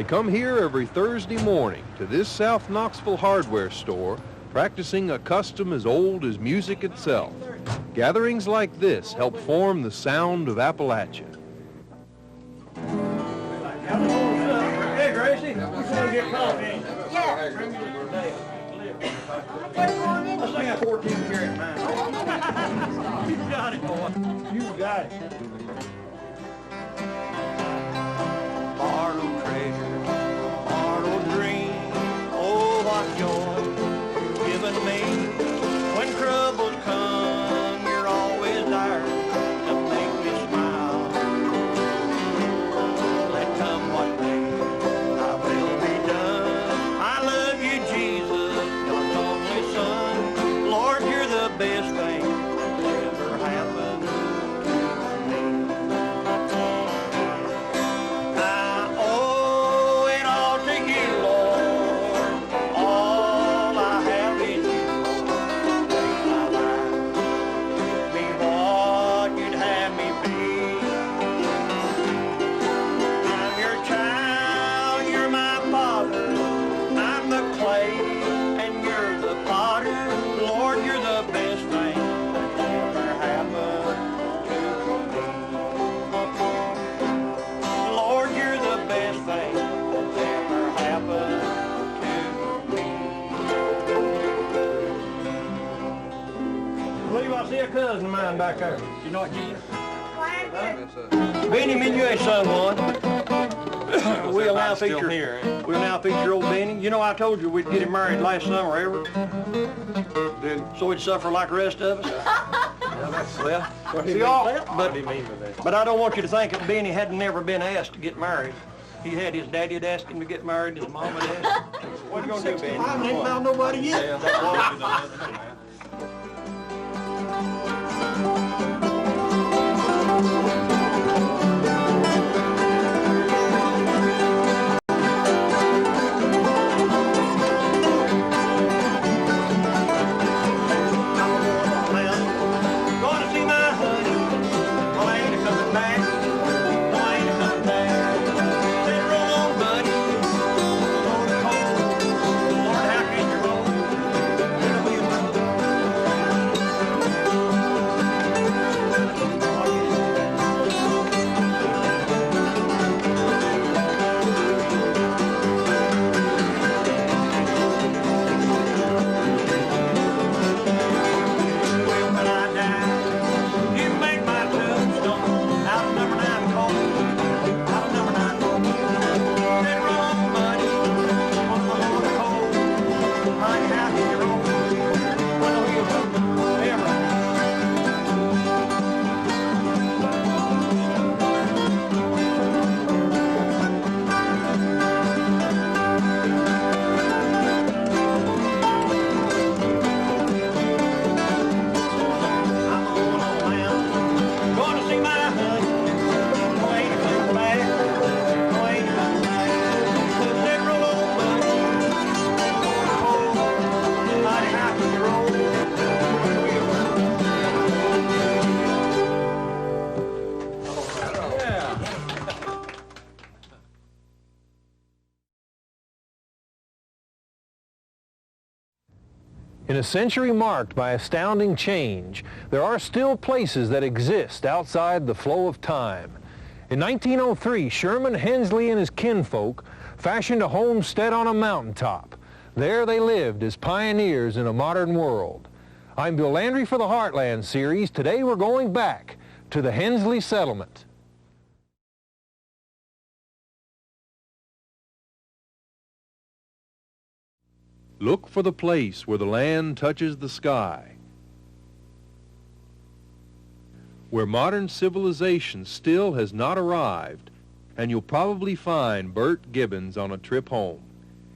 They come here every Thursday morning to this South Knoxville hardware store, practicing a custom as old as music itself. Gatherings like this help form the sound of Appalachia. Hey, Gracie, we want to get coffee. Yeah. Let's sing a 14 karat mine. You got it, boy. You got it. Borrowed treasure, borrowed dream. Oh, what joy you've given me. When troubles come, you're always there to make me smile. Let come what may, thy will be done. I love you, Jesus, God's only Son. Lord, you're the best thing that's ever happened to me. I owe it all to you, Lord. All I have is you. Take my life, be what you'd have me be. I'm your child, you're my father. I'm the clay, and you're the potter. Lord, you're the best thing that's ever happened to me. Lord, you're the best thing that's ever happened to me. I believe I see a cousin of mine back there. You know what, Gina? Benny, man, you ain't sung one. We'll now feature old Benny. You know, I told you we'd get him married last summer, ever. So he'd suffer like the rest of us. See, but I don't want you to think that Benny hadn't never been asked to get married. He had his daddy had asked him to get married, his mom had asked him. What are you gonna do, Benny? I ain't found nobody yet. Yeah, that's In a century marked by astounding change, there are still places that exist outside the flow of time. In 1903, Sherman Hensley and his kinfolk fashioned a homestead on a mountaintop. There they lived as pioneers in a modern world. I'm Bill Landry for the Heartland Series. Today we're going back to the Hensley settlement. Look for the place where the land touches the sky, where modern civilization still has not arrived, and you'll probably find Bert Gibbons on a trip home.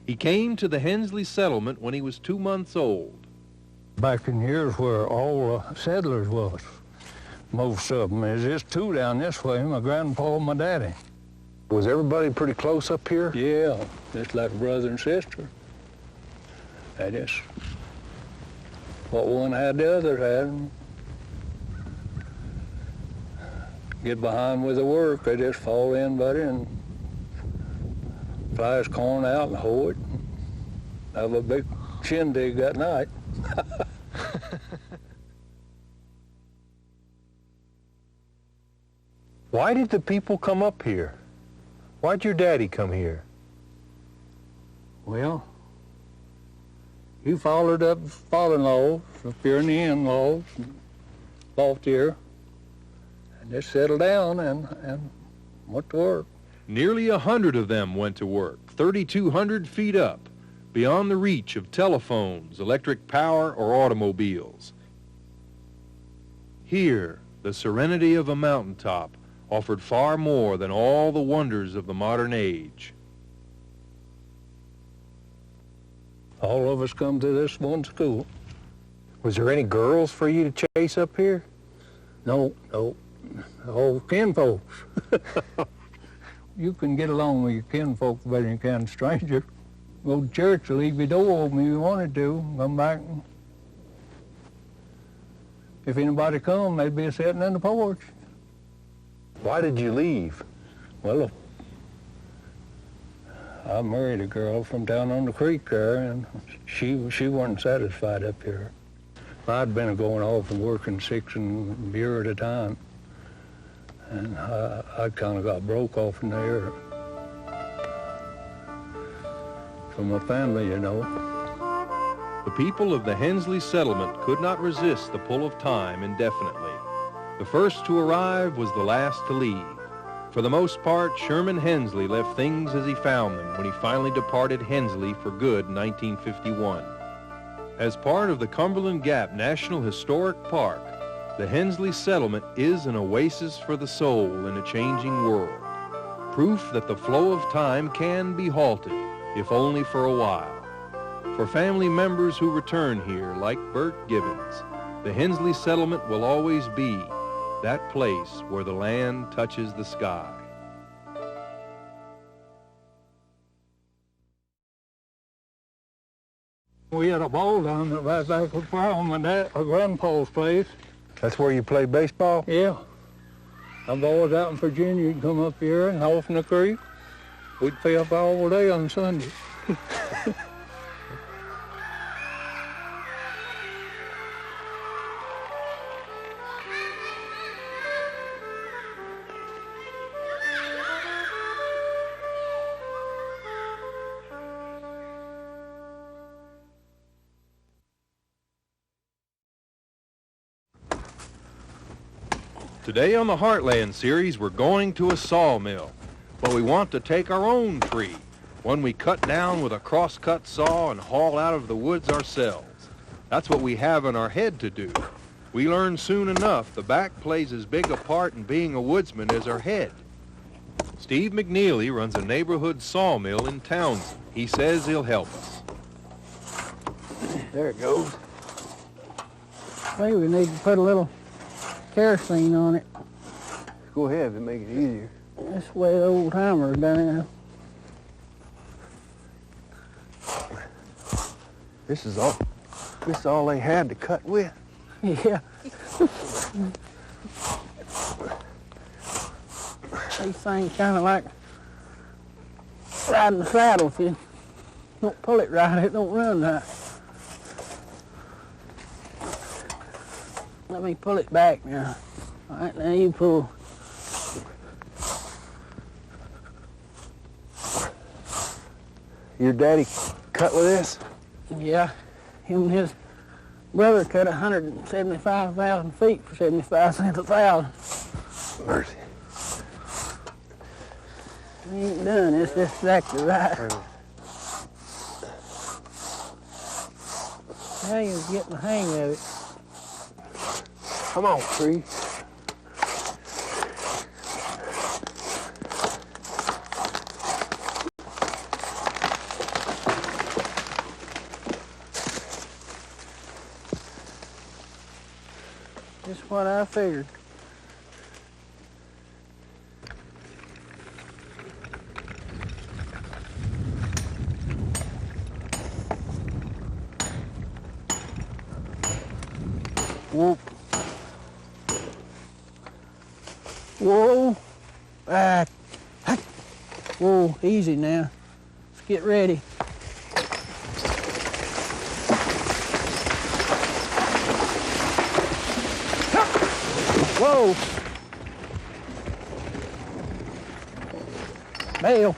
He came to the Hensley settlement when he was 2 months old. Back in years where all the settlers was, most of them. There's just two down this way, my grandpa and my daddy. Was everybody pretty close up here? Yeah, just like a brother and sister. They just, what one had, the other had. Get behind with the work, they just fall in, buddy, and fly his corn out and hoe it. Have a big shindig that night. Why did the people come up here? Why'd your daddy come here? Well, he followed up father-in-law up here in the in-laws, bought here, and just settled down and went to work. Nearly 100 of them went to work, 3,200 feet up, beyond the reach of telephones, electric power, or automobiles. Here, the serenity of a mountaintop offered far more than all the wonders of the modern age. All of us come to this one school. Was there any girls for you to chase up here? No, all kinfolks. You can get along with your kinfolk better than you can strangers. Go to church, leave your door open if you wanted to, come back. And if anybody come, they'd be sitting in the porch. Why did you leave? Well, I married a girl from down on the creek there, and she wasn't satisfied up here. I'd been going off and working 6 years at a time, and I kind of got broke off in there from my family, you know. The people of the Hensley settlement could not resist the pull of time indefinitely. The first to arrive was the last to leave. For the most part, Sherman Hensley left things as he found them when he finally departed Hensley for good in 1951. As part of the Cumberland Gap National Historic Park, the Hensley settlement is an oasis for the soul in a changing world. Proof that the flow of time can be halted, if only for a while. For family members who return here, like Bert Gibbons, the Hensley settlement will always be that place where the land touches the sky. We had a ball down there right back with Mom and Dad, our grandpa's place. That's where you play baseball? Yeah. Our boys out in Virginia would come up here and off in the creek. We'd play up all day on Sunday. Today on the Heartland Series, we're going to a sawmill, but we want to take our own tree, one we cut down with a cross-cut saw and haul out of the woods ourselves. That's what we have in our head to do. We learn soon enough the back plays as big a part in being a woodsman as our head. Steve McNeely runs a neighborhood sawmill in Townsend. He says he'll help us. There it goes. Maybe we need to put a little kerosene on it. Go ahead and make it easier. That's the way the old timers done it. This is all they had to cut with. Yeah. These things kind of like riding the saddle. If you don't pull it right, it don't run right. Let me pull it back now. All right, now you pull. Your daddy cut with this? Yeah, him and his brother cut 175,000 feet for 75 cents a thousand. Mercy. He ain't done, it's just exactly right. Now you're getting the hang of it. Come on, tree. Just what I figured. Whoa. Whoa. Back. Whoa, easy now. get ready. Whoa! Bale.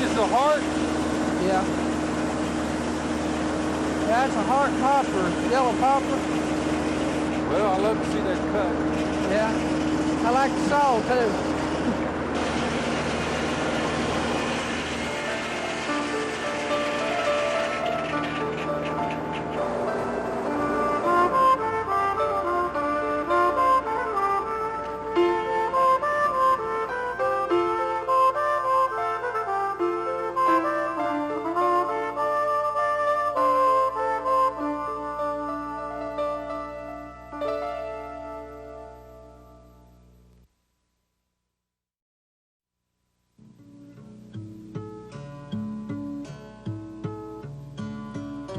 The heart? Yeah. That's a heart popper, yellow popper. Well, I love to see that cut. Yeah. I like the saw too.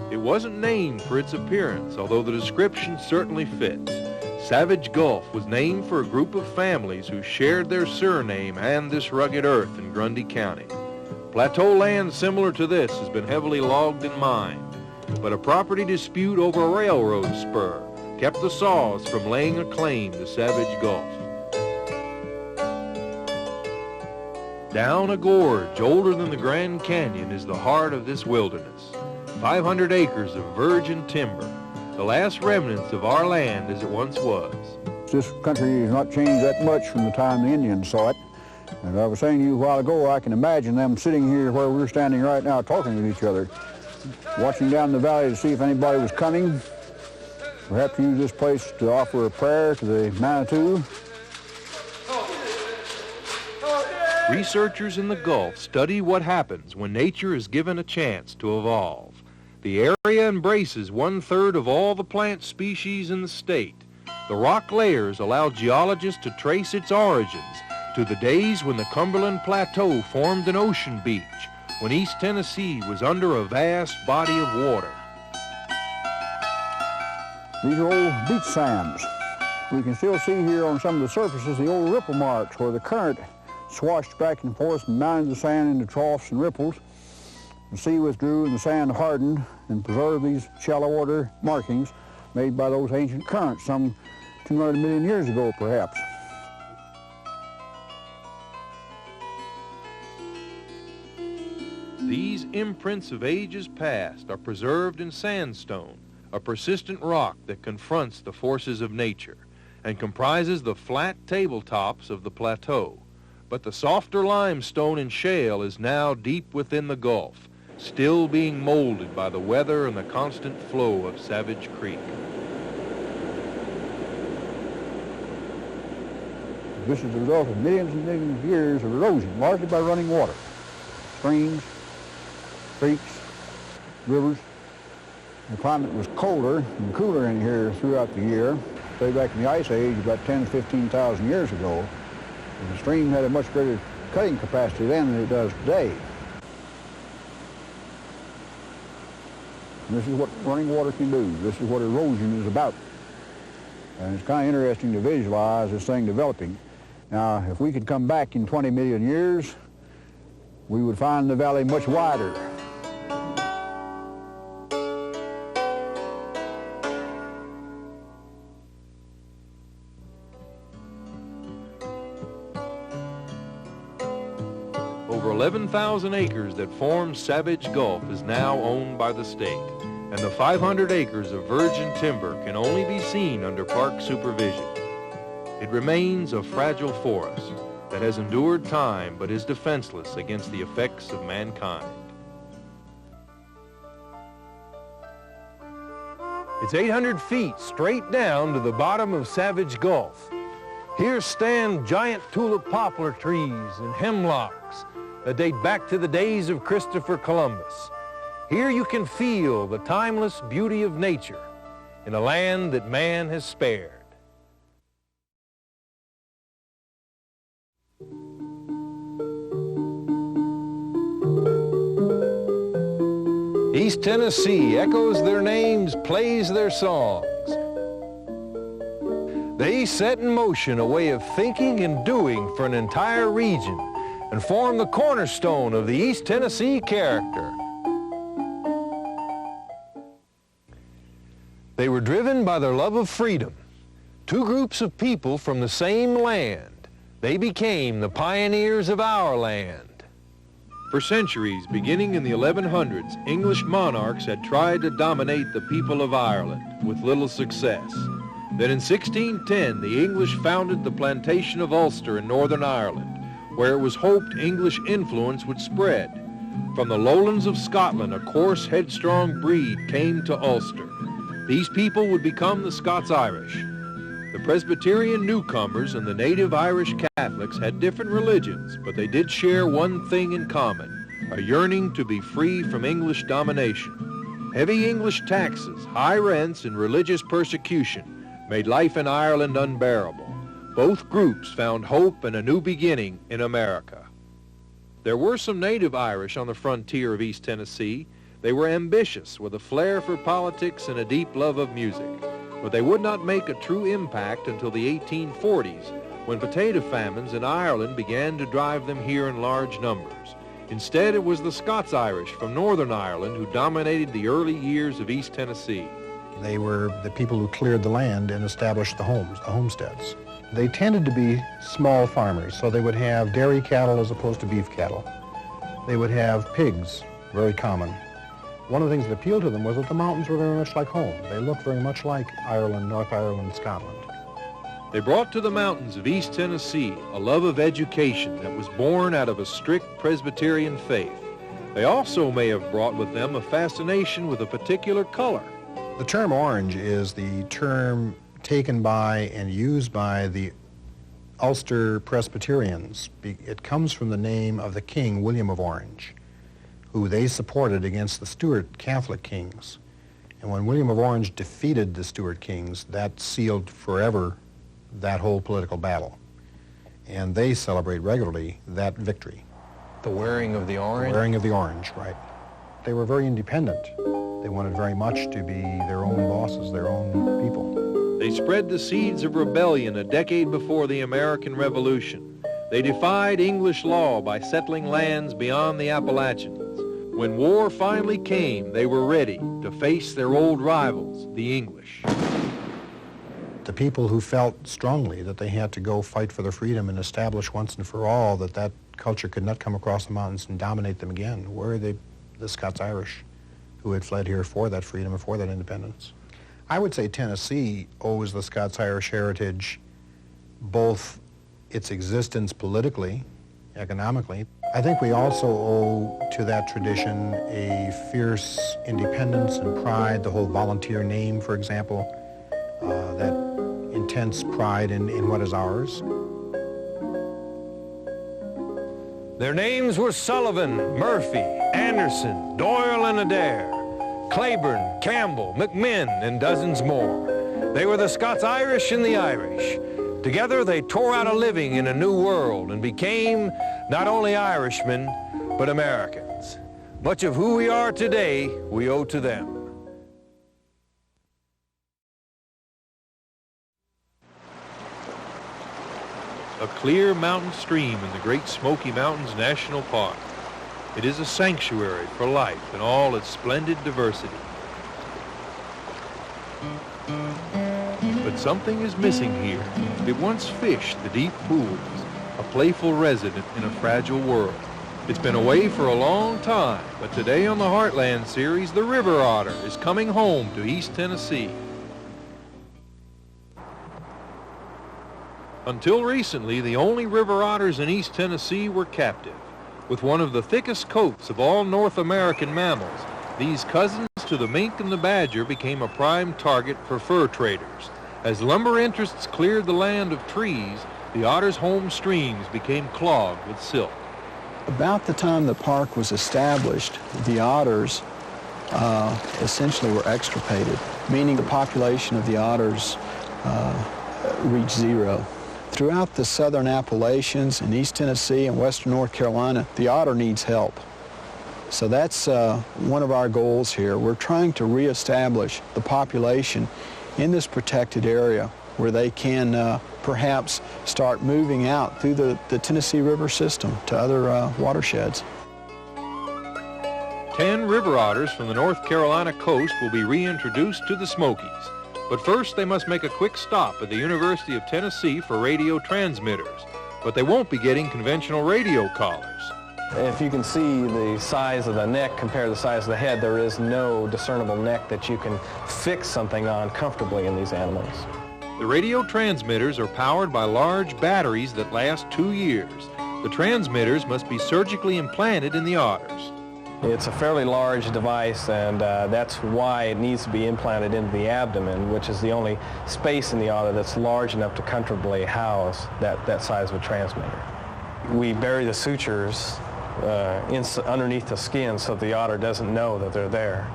It wasn't named for its appearance, although the description certainly fits. Savage Gulch was named for a group of families who shared their surname and this rugged earth in Grundy County. Plateau land similar to this has been heavily logged and mined, but a property dispute over a railroad spur kept the Saws from laying a claim to Savage Gulch. Down a gorge older than the Grand Canyon is the heart of this wilderness. 500 acres of virgin timber, the last remnants of our land as it once was. This country has not changed that much from the time the Indians saw it. As I was saying to you a while ago, I can imagine them sitting here where we're standing right now talking with each other, watching down the valley to see if anybody was coming. Perhaps use this place to offer a prayer to the Manitou. Researchers in the Gulf study what happens when nature is given a chance to evolve. The area embraces 1/3 of all the plant species in the state. The rock layers allow geologists to trace its origins to the days when the Cumberland Plateau formed an ocean beach, when East Tennessee was under a vast body of water. These are old beach sands. We can still see here on some of the surfaces the old ripple marks where the current swashed back and forth and mounted the sand into troughs and ripples. The sea withdrew and the sand hardened and preserved these shallow water markings made by those ancient currents some 200 million years ago, perhaps. These imprints of ages past are preserved in sandstone, a persistent rock that confronts the forces of nature and comprises the flat tabletops of the plateau. But the softer limestone and shale is now deep within the Gulf, still being molded by the weather and the constant flow of Savage Creek. This is the result of millions and millions of years of erosion, largely by running water. Streams, creeks, rivers. The climate was colder and cooler in here throughout the year. Say back in the Ice Age, about 10,000 to 15,000 years ago, the stream had a much greater cutting capacity then than it does today. And this is what running water can do. This is what erosion is about. And it's kind of interesting to visualize this thing developing. Now, if we could come back in 20 million years, we would find the valley much wider. over 11,000 acres that forms Savage Gulf is now owned by the state, and the 500 acres of virgin timber can only be seen under park supervision. It remains a fragile forest that has endured time but is defenseless against the effects of mankind. It's 800 feet straight down to the bottom of Savage Gulf. Here stand giant tulip poplar trees and hemlocks that date back to the days of Christopher Columbus. Here you can feel the timeless beauty of nature in a land that man has spared. East Tennessee echoes their names, plays their songs. They set in motion a way of thinking and doing for an entire region and form the cornerstone of the East Tennessee character. They were driven by their love of freedom. Two groups of people from the same land. They became the pioneers of our land. For centuries, beginning in the 1100s, English monarchs had tried to dominate the people of Ireland with little success. Then in 1610, the English founded the plantation of Ulster in Northern Ireland, where it was hoped English influence would spread. From the lowlands of Scotland, a coarse, headstrong breed came to Ulster. These people would become the Scots-Irish. The Presbyterian newcomers and the native Irish Catholics had different religions, but they did share one thing in common, a yearning to be free from English domination. Heavy English taxes, high rents, and religious persecution made life in Ireland unbearable. Both groups found hope and a new beginning in America. There were some native Irish on the frontier of East Tennessee. They were ambitious, with a flair for politics and a deep love of music. But they would not make a true impact until the 1840s, when potato famines in Ireland began to drive them here in large numbers. Instead, it was the Scots-Irish from Northern Ireland who dominated the early years of East Tennessee. They were the people who cleared the land and established the homes, the homesteads. They tended to be small farmers, so they would have dairy cattle as opposed to beef cattle. They would have pigs, very common. One of the things that appealed to them was that the mountains were very much like home. They looked very much like Ireland, North Ireland, Scotland. They brought to the mountains of East Tennessee a love of education that was born out of a strict Presbyterian faith. They also may have brought with them a fascination with a particular color. The term orange is the term taken by and used by the Ulster Presbyterians. It comes from the name of the king, William of Orange, who they supported against the Stuart Catholic kings. And when William of Orange defeated the Stuart kings, that sealed forever that whole political battle. And they celebrate regularly that victory. The wearing of the orange? The wearing of the orange, right. They were very independent. They wanted very much to be their own bosses, their own people. They spread the seeds of rebellion a decade before the American Revolution. They defied English law by settling lands beyond the Appalachians. When war finally came, they were ready to face their old rivals, the English. The people who felt strongly that they had to go fight for their freedom and establish once and for all that that culture could not come across the mountains and dominate them again were the Scots-Irish, who had fled here for that freedom and for that independence. I would say Tennessee owes the Scots-Irish heritage both its existence politically, economically. I think we also owe to that tradition a fierce independence and pride, the whole volunteer name, for example, that intense pride in what is ours. Their names were Sullivan, Murphy, Anderson, Doyle and Adair, Claiborne, Campbell, McMinn, and dozens more. They were the Scots-Irish and the Irish. Together they tore out a living in a new world and became not only Irishmen, but Americans. Much of who we are today, we owe to them. A clear mountain stream in the Great Smoky Mountains National Park. It is a sanctuary for life in all its splendid diversity. But something is missing here. It once fished the deep pools, a playful resident in a fragile world. It's been away for a long time, but today on the Heartland Series, the river otter is coming home to East Tennessee. Until recently, the only river otters in East Tennessee were captive. With one of the thickest coats of all North American mammals, these cousins to the mink and the badger became a prime target for fur traders. As lumber interests cleared the land of trees, the otter's home streams became clogged with silt. About the time the park was established, the otters essentially were extirpated, meaning the population of the otters reached zero. Throughout the southern Appalachians and East Tennessee and western North Carolina, the otter needs help. So that's one of our goals here. We're trying to reestablish the population in this protected area where they can perhaps start moving out through the Tennessee River system to other watersheds. 10 river otters from the North Carolina coast will be reintroduced to the Smokies. But first they must make a quick stop at the University of Tennessee for radio transmitters. But they won't be getting conventional radio collars. If you can see the size of the neck compared to the size of the head, there is no discernible neck that you can fix something on comfortably in these animals. The radio transmitters are powered by large batteries that last 2 years. The transmitters must be surgically implanted in the otters. It's a fairly large device, and that's why it needs to be implanted into the abdomen, which is the only space in the otter that's large enough to comfortably house that size of a transmitter. We bury the sutures underneath the skin so the otter doesn't know that they're there.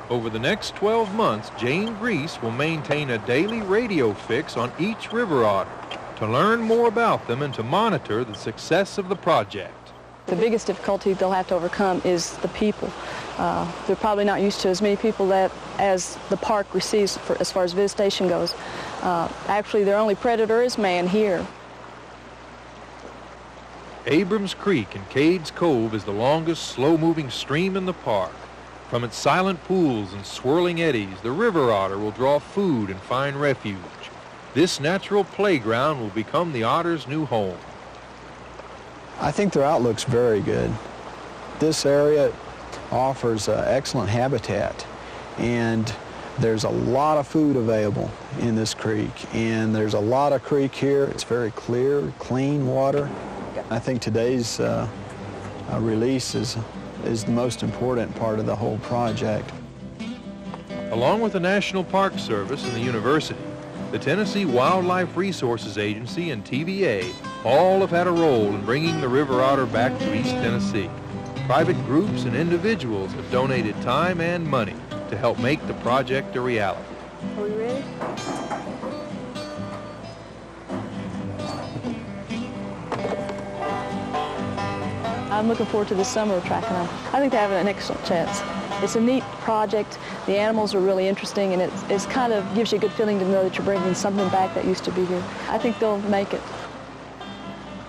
Over the next 12 months, Jane Grease will maintain a daily radio fix on each river otter to learn more about them and to monitor the success of the project. The biggest difficulty they'll have to overcome is the people. They're probably not used to as many people as the park receives as far as visitation goes. Actually, their only predator is man here. Abrams Creek in Cades Cove is the longest slow-moving stream in the park. From its silent pools and swirling eddies, the river otter will draw food and find refuge. This natural playground will become the otter's new home. I think their outlook's very good. This area offers excellent habitat, and there's a lot of food available in this creek, and there's a lot of creek here. It's very clear, clean water. I think today's release is the most important part of the whole project. Along with the National Park Service and the university, the Tennessee Wildlife Resources Agency and TVA all have had a role in bringing the river otter back to East Tennessee. Private groups and individuals have donated time and money to help make the project a reality. Are we ready? I'm looking forward to the summer tracking them. I think they have an excellent chance. It's a neat project. The animals are really interesting, and it's kind of gives you a good feeling to know that you're bringing something back that used to be here. I think they'll make it.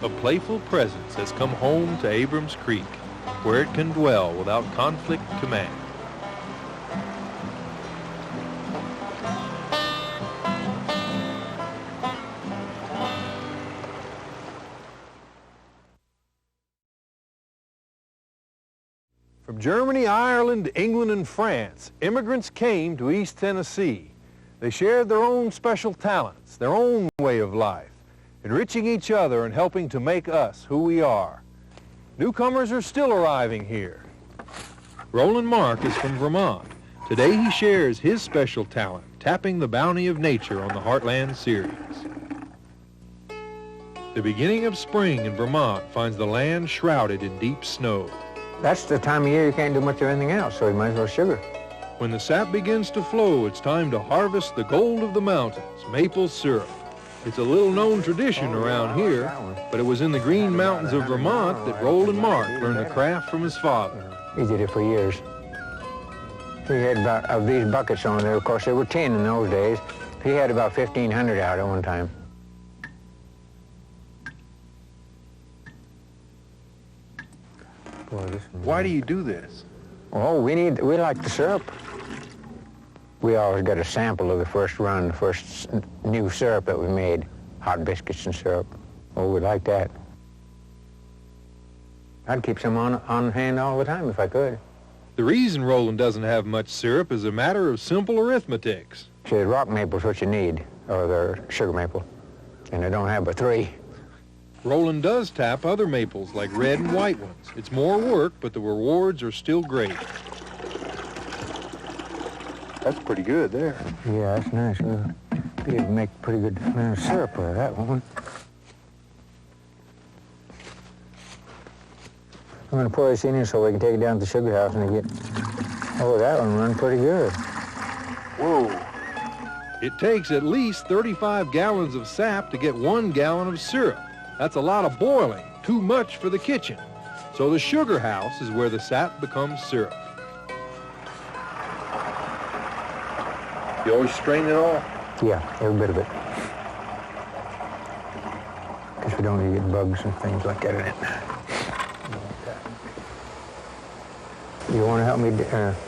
A playful presence has come home to Abrams Creek, where it can dwell without conflict command. From Germany, Ireland, England, and France, immigrants came to East Tennessee. They shared their own special talents, their own way of life, enriching each other and helping to make us who we are. Newcomers are still arriving here. Roland Mark is from Vermont. Today he shares his special talent, tapping the bounty of nature on the Heartland Series. The beginning of spring in Vermont finds the land shrouded in deep snow. That's the time of year you can't do much of anything else, so you might as well sugar. When the sap begins to flow, it's time to harvest the gold of the mountains, maple syrup. It's a little-known tradition around here, but it was in the Green Mountains of Vermont that Roland Mark learned the craft from his father. He did it for years. He had about, of these buckets on there, of course there were 10 in those days. He had about 1,500 out at one time. Why do you do this? Oh, we like the syrup. We always got a sample of the first run, the first new syrup that we made, hot biscuits and syrup. Oh, we like that. I'd keep some on hand all the time if I could. The reason Roland doesn't have much syrup is a matter of simple arithmetics. See, the rock maple's what you need, or the sugar maple, and I don't have but 3. Roland does tap other maples like red and white ones. It's more work, but the rewards are still great. That's pretty good there. Yeah, that's nice. We'll be able to make pretty good amount of syrup out of that one. I'm going to pour this in here so we can take it down to the sugar house and get... Oh, that one run pretty good. Whoa. It takes at least 35 gallons of sap to get 1 gallon of syrup. That's a lot of boiling, too much for the kitchen. So the sugar house is where the sap becomes syrup. You always strain it all? Yeah, every bit of it. Because we don't need to get bugs and things like that in it. You want to help me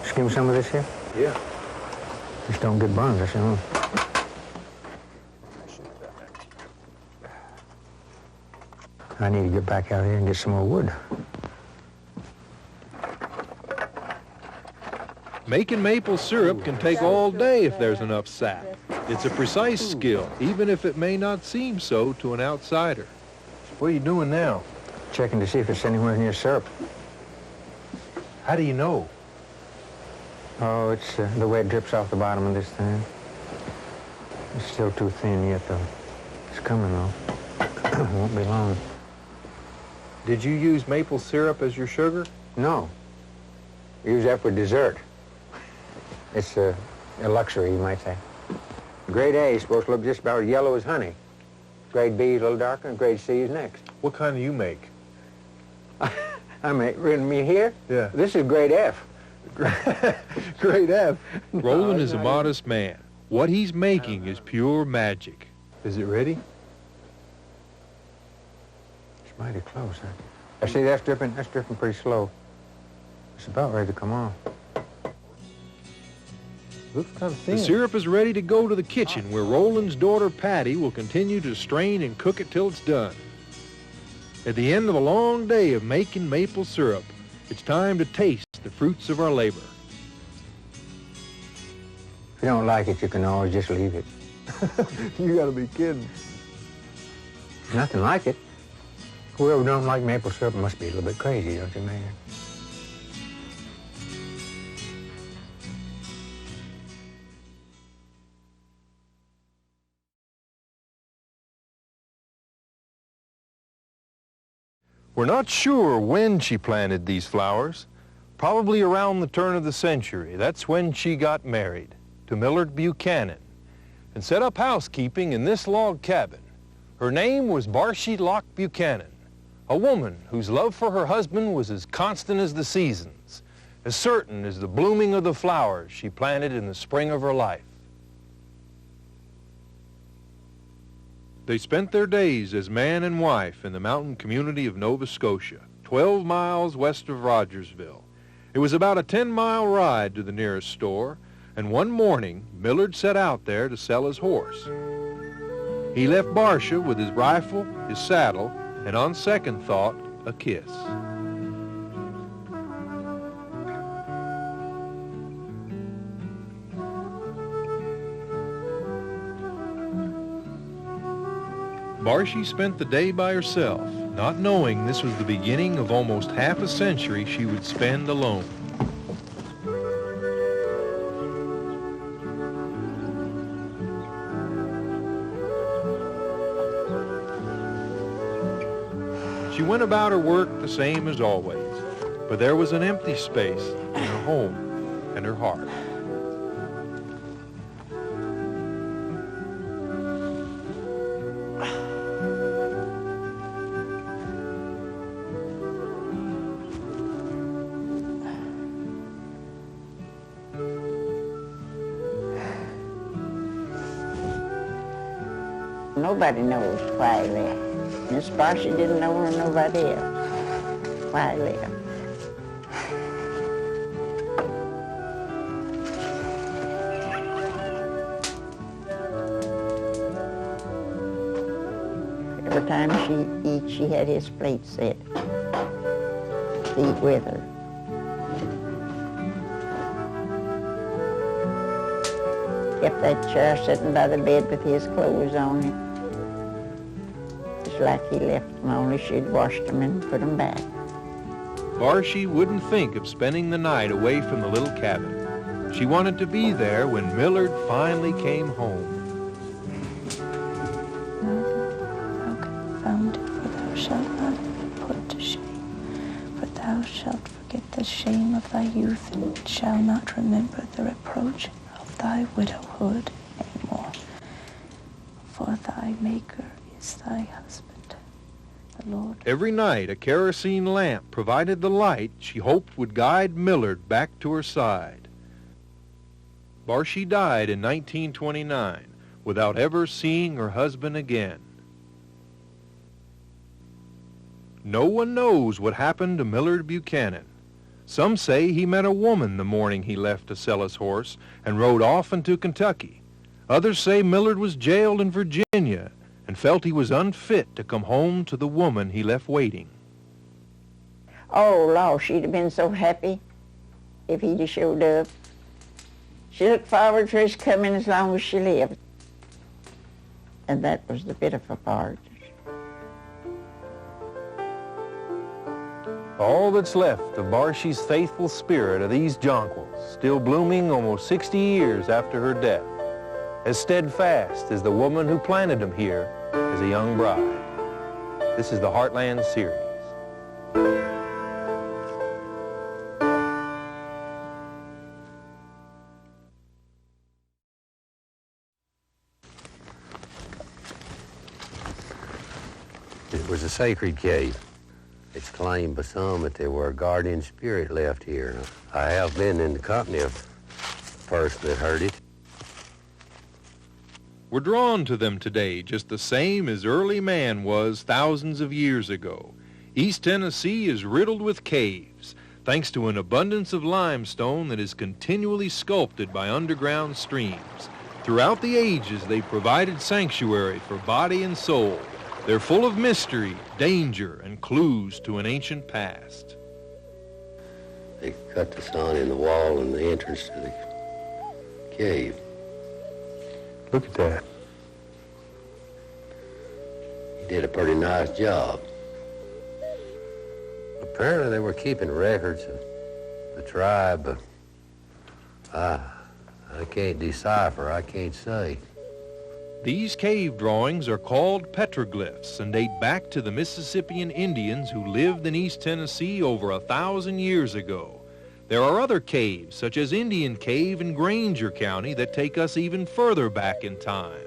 skim some of this here? Yeah. Just don't get burned, that's all. I need to get back out here and get some more wood. Making maple syrup can take all day if there's enough sap. It's a precise skill, even if it may not seem so to an outsider. What are you doing now? Checking to see if it's anywhere near syrup. How do you know? Oh, it's the way it drips off the bottom of this thing. It's still too thin yet, though. It's coming, though. Won't be long. Did you use maple syrup as your sugar? No. Use that for dessert. It's a luxury, you might say. Grade A is supposed to look just about as yellow as honey. Grade B is a little darker, and grade C is next. What kind do you make? I make, me here? Yeah. This is grade F. Grade F. Roland is a modest man. What he's making is pure magic. Is it ready? It's mighty close, huh? I see that's dripping pretty slow. It's about ready to come off. Looks kind of thin. The syrup is ready to go to the kitchen where Roland's daughter Patty will continue to strain and cook it till it's done. At the end of a long day of making maple syrup, it's time to taste the fruits of our labor. If you don't like it, you can always just leave it. You gotta be kidding. Nothing like it. Whoever don't like maple syrup must be a little bit crazy, don't you, man? We're not sure when she planted these flowers. Probably around the turn of the century. That's when she got married to Willard Buchanan and set up housekeeping in this log cabin. Her name was Barshie Locke Buchanan, a woman whose love for her husband was as constant as the seasons, as certain as the blooming of the flowers she planted in the spring of her life. They spent their days as man and wife in the mountain community of Nova Scotia, 12 miles west of Rogersville. It was about a 10-mile ride to the nearest store, and one morning, Willard set out there to sell his horse. He left Barsha with his rifle, his saddle, and on second thought, a kiss. Barshie spent the day by herself, not knowing this was the beginning of almost half a century she would spend alone. She went about her work the same as always, but there was an empty space in her home and her heart. Nobody knows why I left. Miss Barshie didn't know or nobody else why I left. Every time she eats, she had his plate set. to eat with her. Kept that chair sitting by the bed with his clothes on it. Just like he left them, only she'd washed them and put them back. Barshy wouldn't think of spending the night away from the little cabin. She wanted to be there when Millard finally came home. Thou confounded, for thou shalt not be put to shame. For thou shalt forget the shame of thy youth, and shalt not remember the reproach of thy widowhood any more. For thy Maker is thy husband, the Lord. Every night, a kerosene lamp provided the light she hoped would guide Millard back to her side. Barshy died in 1929 without ever seeing her husband again. No one knows what happened to Millard Buchanan. Some say he met a woman the morning he left to sell his horse and rode off into Kentucky. Others say Millard was jailed in Virginia and felt he was unfit to come home to the woman he left waiting. Oh, Lord, she'd have been so happy if he'd have showed up. She looked forward to his coming as long as she lived. And that was the pitiful part. All that's left of Barshy's faithful spirit are these jonquils, still blooming almost 60 years after her death, as steadfast as the woman who planted them here as a young bride. This is the Heartland Series. It was a sacred cave. It's claimed by some that there were a guardian spirit left here. I have been in the company of a person that heard it. We're drawn to them today just the same as early man was thousands of years ago. East Tennessee is riddled with caves, thanks to an abundance of limestone that is continually sculpted by underground streams. Throughout the ages, they've provided sanctuary for body and soul. They're full of mystery, danger, and clues to an ancient past. They cut the sign in the wall and the entrance to the cave. Look at that. He did a pretty nice job. Apparently they were keeping records of the tribe, but I can't decipher, I can't say. These cave drawings are called petroglyphs and date back to the Mississippian Indians who lived in East Tennessee over 1,000 years ago. There are other caves, such as Indian Cave in Granger County, that take us even further back in time.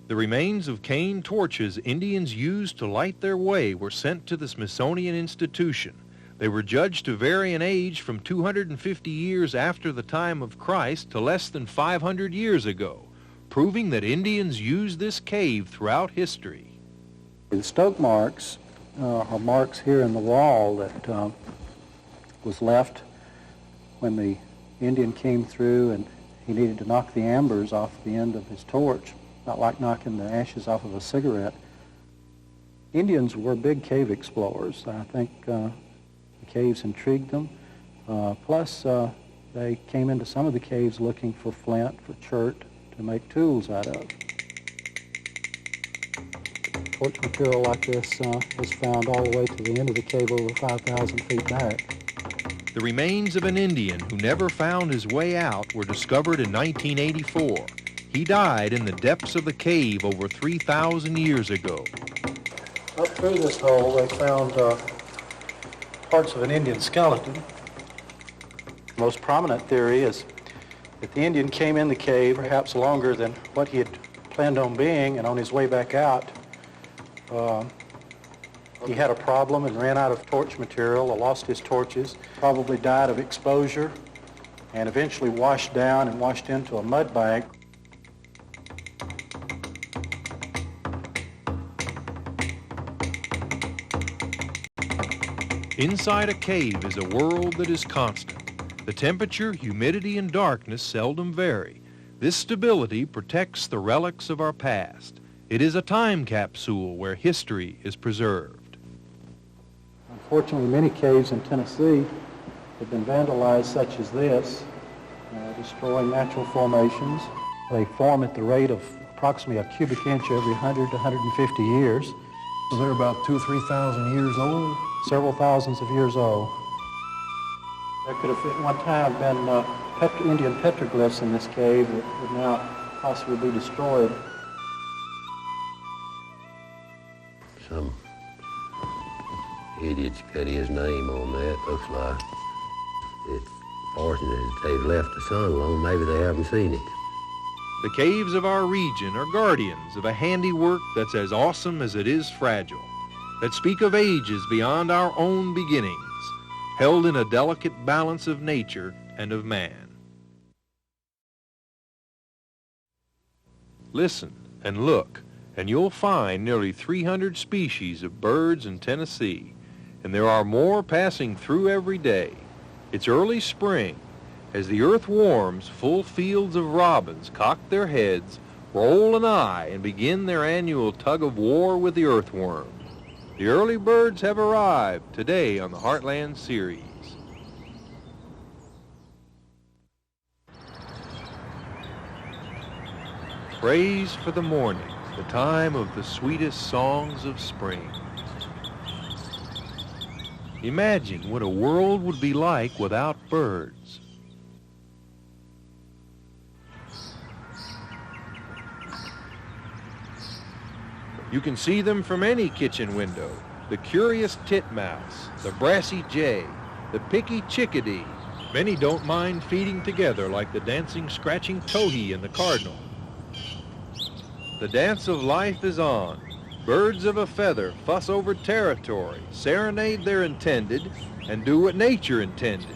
The remains of cane torches Indians used to light their way were sent to the Smithsonian Institution. They were judged to vary in age from 250 years after the time of Christ to less than 500 years ago, proving that Indians used this cave throughout history. The stoke marks are marks here in the wall that was left when the Indian came through and he needed to knock the embers off the end of his torch, not like knocking the ashes off of a cigarette. Indians were big cave explorers. I think the caves intrigued them. Plus, they came into some of the caves looking for flint, for chert, to make tools out of. Torch material like this was found all the way to the end of the cave over 5,000 feet back. The remains of an Indian who never found his way out were discovered in 1984. He died in the depths of the cave over 3,000 years ago. Up through this hole, they found parts of an Indian skeleton. The most prominent theory is that the Indian came in the cave perhaps longer than what he had planned on being, and on his way back out, he had a problem and ran out of torch material, or lost his torches, probably died of exposure, and eventually washed down and washed into a mud bank. Inside a cave is a world that is constant. The temperature, humidity, and darkness seldom vary. This stability protects the relics of our past. It is a time capsule where history is preserved. Unfortunately, many caves in Tennessee have been vandalized, such as this, destroying natural formations. They form at the rate of approximately a cubic inch every 100 to 150 years. So they're about 2,000 to 3,000 years old? Several thousands of years old. There could have at one time been Indian petroglyphs in this cave that would now possibly be destroyed. Some idiots cut his name on that, looks like. It's fortunate that they've left the sun alone. Maybe they haven't seen it. The caves of our region are guardians of a handiwork that's as awesome as it is fragile, that speak of ages beyond our own beginnings, held in a delicate balance of nature and of man. Listen and look, and you'll find nearly 300 species of birds in Tennessee, and there are more passing through every day. It's early spring. As the earth warms, full fields of robins cock their heads, roll an eye, and begin their annual tug-of-war with the earthworm. The early birds have arrived today on the Heartland Series. Praise for the morning, the time of the sweetest songs of spring. Imagine what a world would be like without birds. You can see them from any kitchen window. The curious titmouse, the brassy jay, the picky chickadee. Many don't mind feeding together like the dancing, scratching towhee and the cardinal. The dance of life is on. Birds of a feather fuss over territory, serenade their intended, and do what nature intended.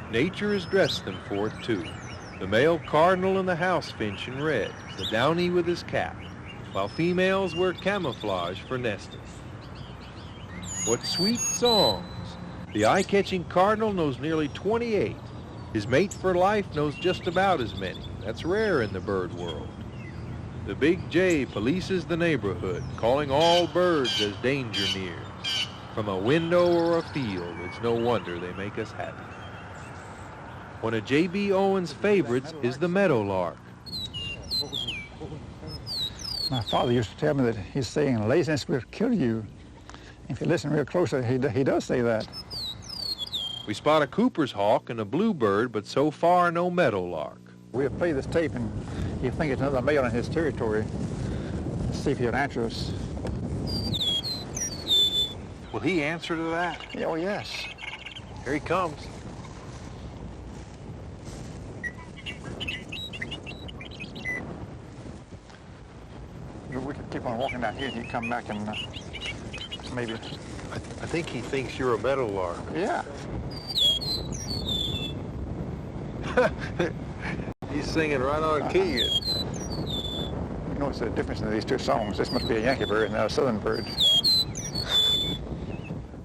Nature has dressed them forth too. The male cardinal and the house finch in red, the downy with his cap, while females wear camouflage for nesting. What sweet songs! The eye-catching cardinal knows nearly 28. His mate for life knows just about as many. That's rare in the bird world. The big jay polices the neighborhood, calling all birds as danger nears. From a window or a field, it's no wonder they make us happy. One of J.B. Owen's favorites is the meadowlark. My father used to tell me that he's saying laziness will kill you. If you listen real closely, he does say that. We spot a Cooper's hawk and a bluebird, but so far no meadowlark. We'll play this tape, and he'll think it's another male in his territory. See if he'll answer us. Will he answer to that? Oh, yes. Here he comes. We could keep on walking down here, and he'd come back and maybe... I think he thinks you're a meadowlark. Yeah. He's singing right on key. You notice the difference in these two songs. This must be a Yankee bird and not a southern bird.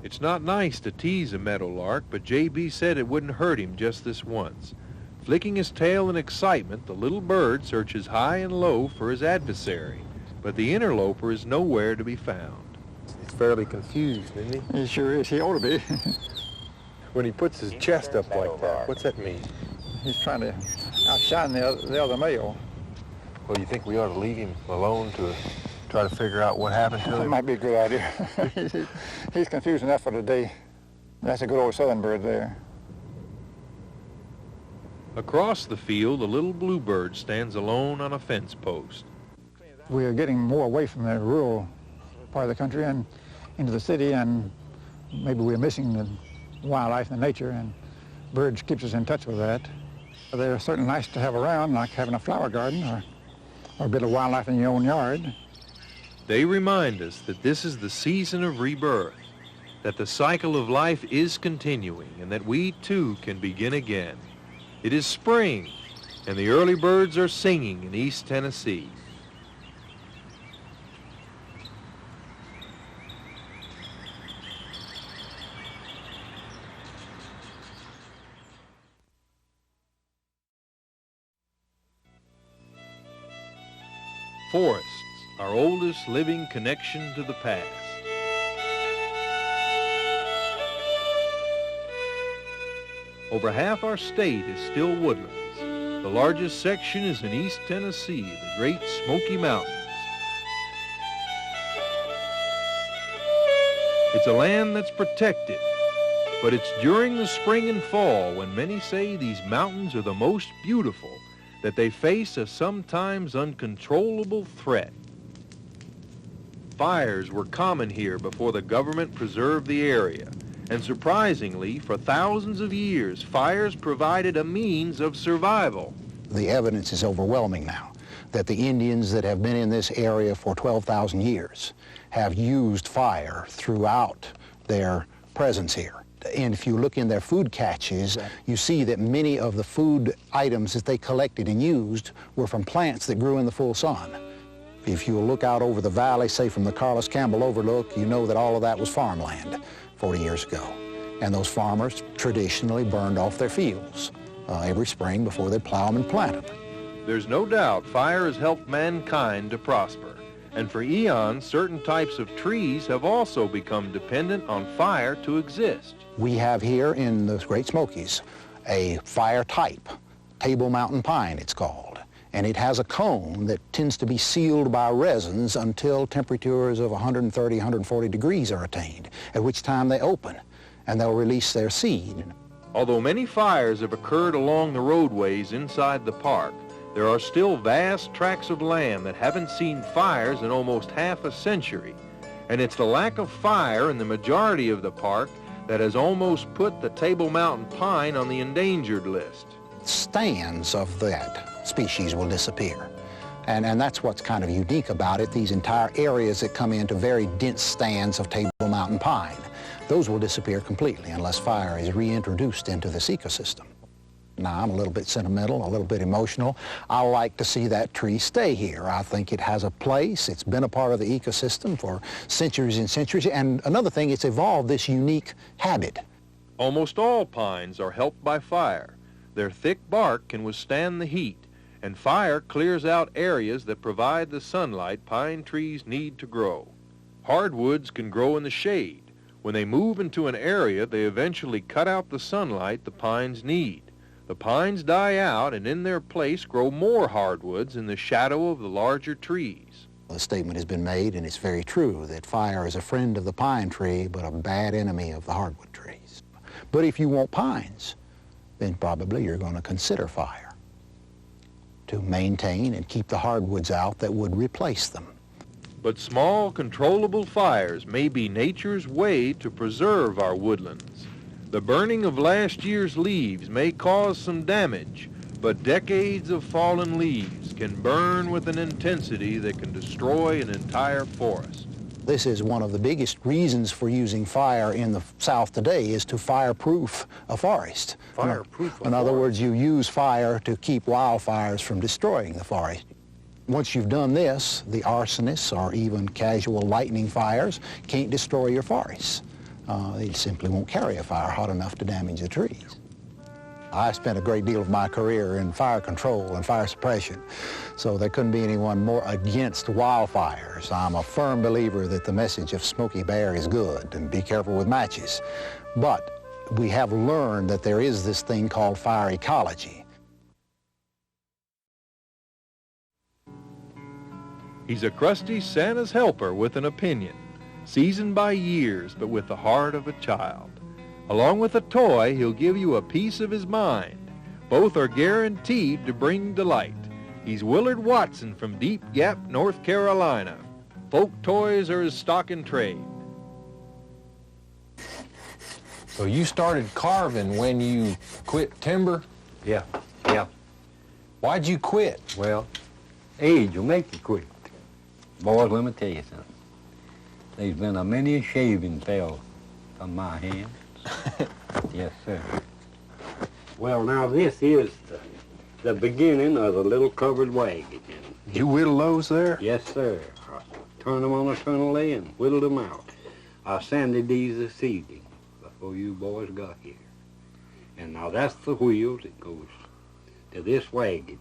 It's not nice to tease a meadowlark, but J.B. said it wouldn't hurt him just this once. Flicking his tail in excitement, the little bird searches high and low for his adversary, but the interloper is nowhere to be found. He's fairly confused, isn't he? He sure is. He ought to be. When he puts his chest up like that, what's that mean? He's trying to outshine the other male. Well, you think we ought to leave him alone to try to figure out what happened to That him? might be a good idea. He's confused enough for today. That's a good old southern bird there. Across the field, a little bluebird stands alone on a fence post. We are getting more away from the rural part of the country and into the city, and maybe we're missing the wildlife and the nature, and birds keeps us in touch with that. They're certainly nice to have around, like having a flower garden or a bit of wildlife in your own yard. They remind us that this is the season of rebirth, that the cycle of life is continuing, and that we too can begin again. It is spring, and the early birds are singing in East Tennessee. Forests, our oldest living connection to the past. Over half our state is still woodlands. The largest section is in East Tennessee, the Great Smoky Mountains. It's a land that's protected, but it's during the spring and fall when many say these mountains are the most beautiful that they face a sometimes uncontrollable threat. Fires were common here before the government preserved the area, and surprisingly, for thousands of years, fires provided a means of survival. The evidence is overwhelming now that the Indians that have been in this area for 12,000 years have used fire throughout their presence here. And if you look in their food caches, you see that many of the food items that they collected and used were from plants that grew in the full sun. If you look out over the valley, say from the Carlos Campbell Overlook, you know that all of that was farmland 40 years ago. And those farmers traditionally burned off their fields every spring before they plow them and plant them. There's no doubt fire has helped mankind to prosper. And for eons, certain types of trees have also become dependent on fire to exist. We have here in the Great Smokies a fire type, Table Mountain pine it's called. And it has a cone that tends to be sealed by resins until temperatures of 130, 140 degrees are attained, at which time they open and they'll release their seed. Although many fires have occurred along the roadways inside the park, there are still vast tracts of land that haven't seen fires in almost half a century. And it's the lack of fire in the majority of the park that has almost put the Table Mountain pine on the endangered list. Stands of that species will disappear. And that's what's kind of unique about it. These entire areas that come into very dense stands of Table Mountain pine, those will disappear completely unless fire is reintroduced into this ecosystem. Now, I'm a little bit sentimental, a little bit emotional. I like to see that tree stay here. I think it has a place. It's been a part of the ecosystem for centuries and centuries. And another thing, it's evolved this unique habit. Almost all pines are helped by fire. Their thick bark can withstand the heat, and fire clears out areas that provide the sunlight pine trees need to grow. Hardwoods can grow in the shade. When they move into an area, they eventually cut out the sunlight the pines need. The pines die out, and in their place grow more hardwoods in the shadow of the larger trees. The statement has been made, and it's very true, that fire is a friend of the pine tree, but a bad enemy of the hardwood trees. But if you want pines, then probably you're going to consider fire to maintain and keep the hardwoods out that would replace them. But small, controllable fires may be nature's way to preserve our woodlands. The burning of last year's leaves may cause some damage, but decades of fallen leaves can burn with an intensity that can destroy an entire forest. This is one of the biggest reasons for using fire in the South today, is to fireproof a forest. Fireproof a In other forest. words, you use fire to keep wildfires from destroying the forest. Once you've done this, the arsonists or even casual lightning fires can't destroy your forests. They simply won't carry a fire hot enough to damage the trees. I spent a great deal of my career in fire control and fire suppression, so there couldn't be anyone more against wildfires. I'm a firm believer that the message of Smokey Bear is good, and be careful with matches. But we have learned that there is this thing called fire ecology. He's a crusty Santa's helper with an opinion, seasoned by years, but with the heart of a child. Along with a toy, he'll give you a piece of his mind. Both are guaranteed to bring delight. He's Willard Watson from Deep Gap, North Carolina. Folk toys are his stock in trade. So you started carving when you quit timber? Yeah. Why'd you quit? Well, age will make you quit. Boys, let me tell you something. There's been a many a shaving fell from my hands. Yes, sir. Well, now this is the beginning of the little covered wagon. Did you whittle those there? Yes, sir. I turned them on a tunnelly and whittled them out. I sanded these this evening before you boys got here. And now that's the wheels that goes to this wagon.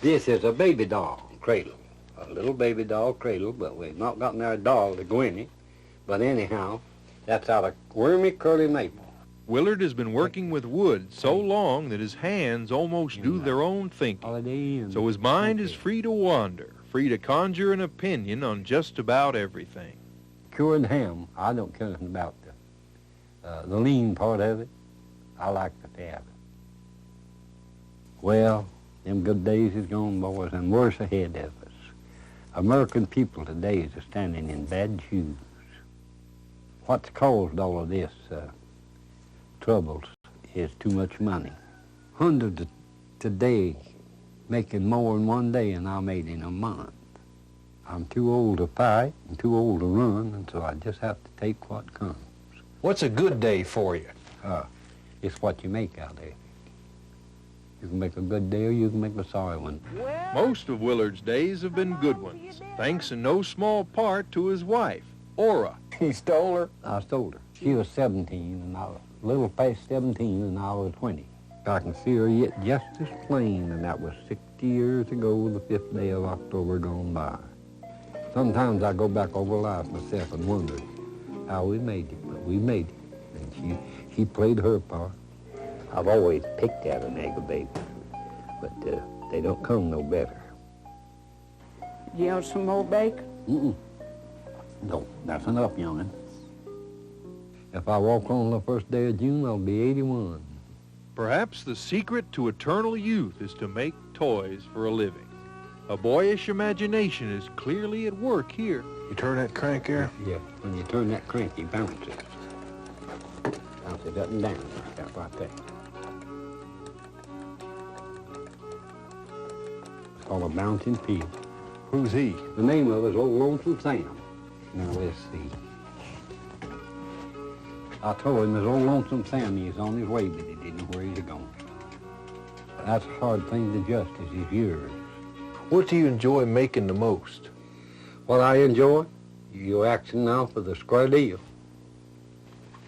This is a baby doll cradle. A little baby doll cradle, but we've not gotten our doll to go in it. But anyhow, That's out of wormy curly maple. Willard has been working with wood so long that his hands almost do their own thinking. So his mind is free to wander, free to conjure an opinion on just about everything. Cured ham, I don't care nothing about the lean part of it. I like the fat. Well, them good days is gone, boys, and worse ahead of us. American people today is standing in bad shoes. What's caused all of this troubles is too much money. Hundreds today making more in one day than I made in a month. I'm too old to fight and too old to run, and so I just have to take what comes. What's a good day for you? It's what you make out of it. You can make a good day or you can make a sorry one. Most of Willard's days have been good ones, thanks in no small part to his wife, Ora. He stole her? I stole her. She was 17, and I was a little past 17, and I was 20. I can see her yet just as plain, and that was 60 years ago, the 5th day of October gone by. Sometimes I go back over life myself and wonder how we made it, but we made it. And she played her part. I've always picked at an aggravator, but they don't come no better. You want some more bacon? Mm-mm. No, that's enough, young'un. If I walk on the first day of June, I'll be 81. Perhaps the secret to eternal youth is to make toys for a living. A boyish imagination is clearly at work here. You turn that crank here? Yeah, when you turn that crank, you bounce it. Bounce it up and down, like that right there. It's called a bouncing pig. Who's he? The name of it is Old Lonesome Sam. Now, let's see. I told him his old Lonesome Sam, he's on his way, but he didn't know where he's going. That's a hard thing to justice, is yours. What do you enjoy making the most? What I enjoy? You're asking now for the square deal.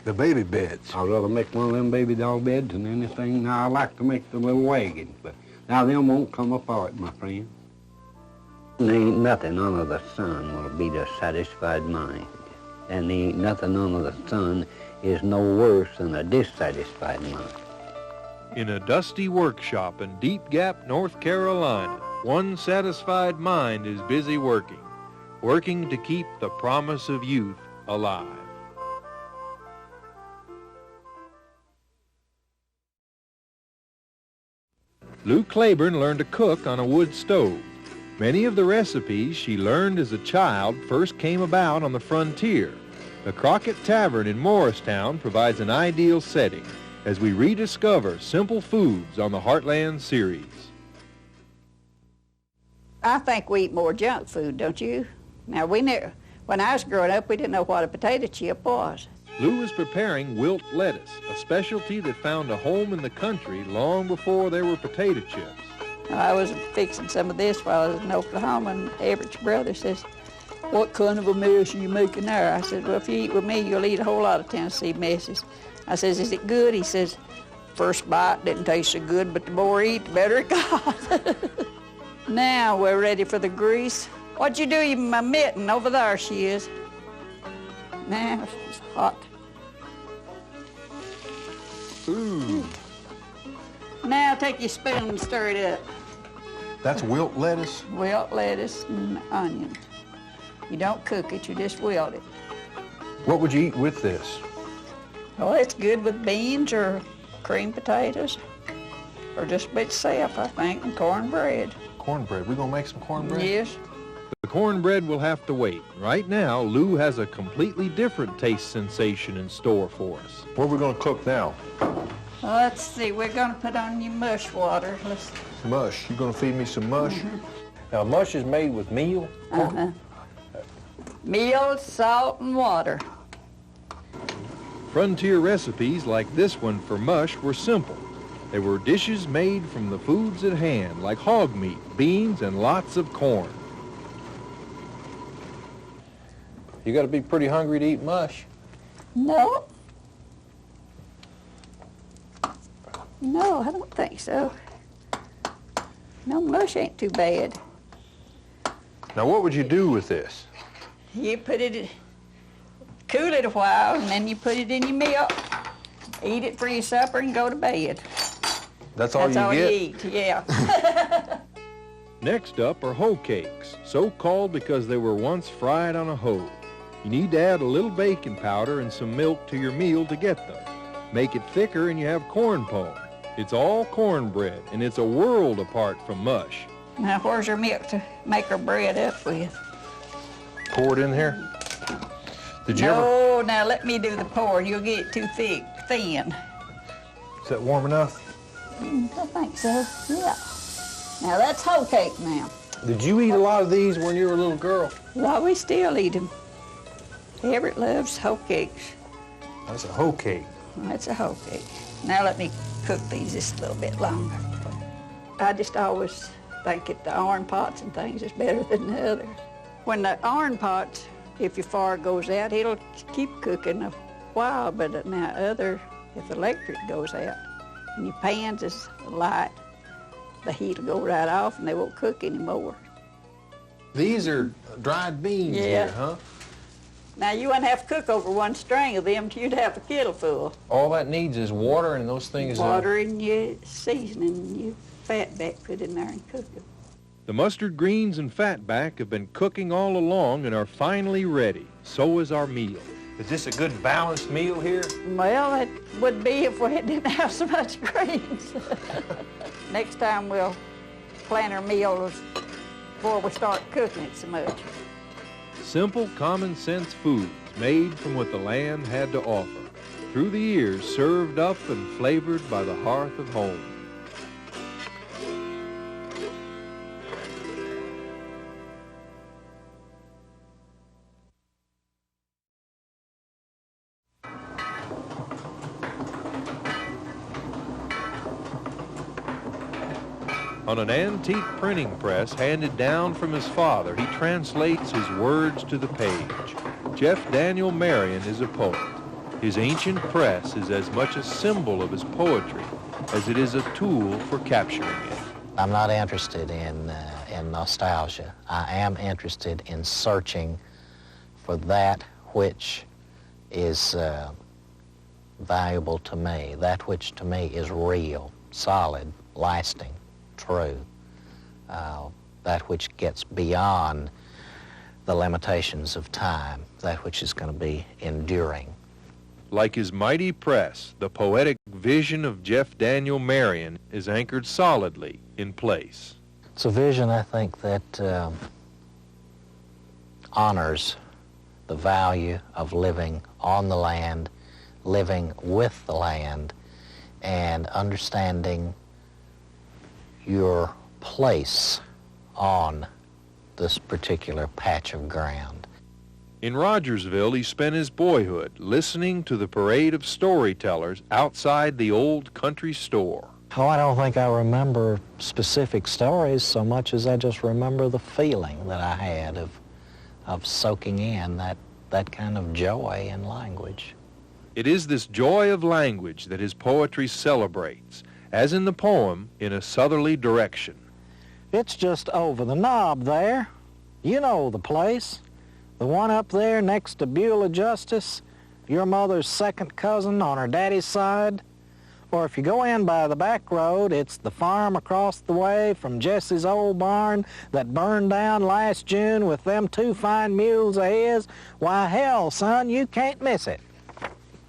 The baby beds. I'd rather make one of them baby doll beds than anything. Now, I like to make the little wagons, but now them won't come apart, my friend. There ain't nothing under the sun will beat a satisfied mind. And there ain't nothing under the sun is no worse than a dissatisfied mind. In a dusty workshop in Deep Gap, North Carolina, one satisfied mind is busy working to keep the promise of youth alive. Lou Claiborne learned to cook on a wood stove. Many of the recipes she learned as a child first came about on the frontier. The Crockett Tavern in Morristown provides an ideal setting as we rediscover simple foods on the Heartland Series. I think we eat more junk food, don't you? Now, when I was growing up, we didn't know what a potato chip was. Lou is preparing wilt lettuce, a specialty that found a home in the country long before there were potato chips. I was fixing some of this while I was in Oklahoma, and Everett's brother says, "What kind of a mess are you making there?" I said, "Well, if you eat with me, you'll eat a whole lot of Tennessee messes." I says, "Is it good?" He says, "First bite didn't taste so good, but the more I eat, the better it got." Now we're ready for the grease. What'd you do, you my mitten? Over there she is. Now it's hot. Ooh. Now take your spoon and stir it up. That's wilt lettuce? Wilt lettuce and onion. You don't cook it, you just wilt it. What would you eat with this? Well, it's good with beans or creamed potatoes, or just by itself, I think, and cornbread. Cornbread. We gonna make some cornbread? Yes. The cornbread will have to wait. Right now, Lou has a completely different taste sensation in store for us. What are we gonna cook now? Well, let's see, we're gonna put on your mush water. Mush. You gonna feed me some mush? Mm-hmm. Now, mush is made with meal? Uh-huh. Meal, salt, and water. Frontier recipes like this one for mush were simple. They were dishes made from the foods at hand, like hog meat, beans, and lots of corn. You gotta be pretty hungry to eat mush. No. No, I don't think so. No, mush ain't too bad. Now, what would you do with this? You put it, cool it a while, and then you put it in your milk, eat it for your supper, and go to bed. That's all That's you all get? you eat, yeah. Next up are hoe cakes, so called because they were once fried on a hoe. You need to add a little baking powder and some milk to your meal to get them. Make it thicker and you have corn pone. It's all cornbread, and it's a world apart from mush. Now, where's your milk to make our bread up with? Pour it in here. Did you No, now let me do the pouring. You'll get it too thick, thin. Is that warm enough? I think so, yeah. Now, that's hoe cake now. Did you eat a lot of these when you were a little girl? Well, we still eat them. Everett loves hoe cakes. That's a hoe cake. That's a hoe cake. Now let me cook these just a little bit longer. I just always think that the iron pots and things is better than the other. When the iron pots, if your fire goes out, it'll keep cooking a while, but now if the electric goes out and your pans is light, the heat will go right off and they won't cook anymore. These are dried beans Yeah. here, huh? Now, you wouldn't have to cook over one string of them, you'd have a kettle full. All that needs is water and those things. Water and your seasoning and your fat back put in there and cook them. The mustard greens and fatback have been cooking all along and are finally ready. So is our meal. Is this a good balanced meal here? Well, it would be if we didn't have so much greens. Next time we'll plan our meals before we start cooking it so much. Simple, common sense foods made from what the land had to offer. Through the years, served up and flavored by the hearth of home. On an antique printing press handed down from his father, he translates his words to the page. Jeff Daniel Marion is a poet. His ancient press is as much a symbol of his poetry as it is a tool for capturing it. I'm not interested in nostalgia. I am interested in searching for that which is valuable to me, that which to me is real, solid, lasting, true, that which gets beyond the limitations of time, that which is going to be enduring. Like his mighty press, the poetic vision of Jeff Daniel Marion is anchored solidly in place. It's a vision, I think, that honors the value of living on the land, living with the land, and understanding your place on this particular patch of ground. In Rogersville, he spent his boyhood listening to the parade of storytellers outside the old country store. Oh, I don't think I remember specific stories so much as I just remember the feeling that I had of soaking in that kind of joy in language. It is this joy of language that his poetry celebrates, as in the poem, In a Southerly Direction. It's just over the knob there. You know the place. The one up there next to Beulah Justice, your mother's second cousin on her daddy's side. Or if you go in by the back road, it's the farm across the way from Jesse's old barn that burned down last June with them 2 fine mules of his. Why, hell, son, you can't miss it.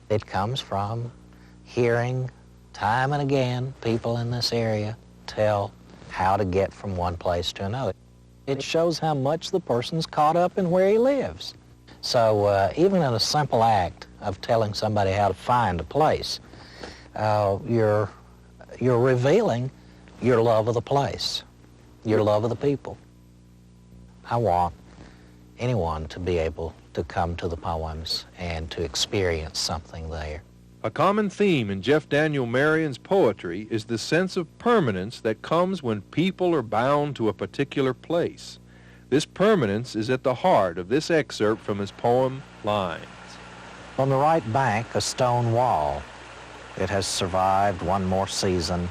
It comes from hearing time and again people in this area tell how to get from one place to another. It shows how much the person's caught up in where he lives. So even in a simple act of telling somebody how to find a place, you're revealing your love of the place, your love of the people. I want anyone to be able to come to the poems and to experience something there. A common theme in Jeff Daniel Marion's poetry is the sense of permanence that comes when people are bound to a particular place. This permanence is at the heart of this excerpt from his poem, Lines. On the right bank, a stone wall. It has survived one more season,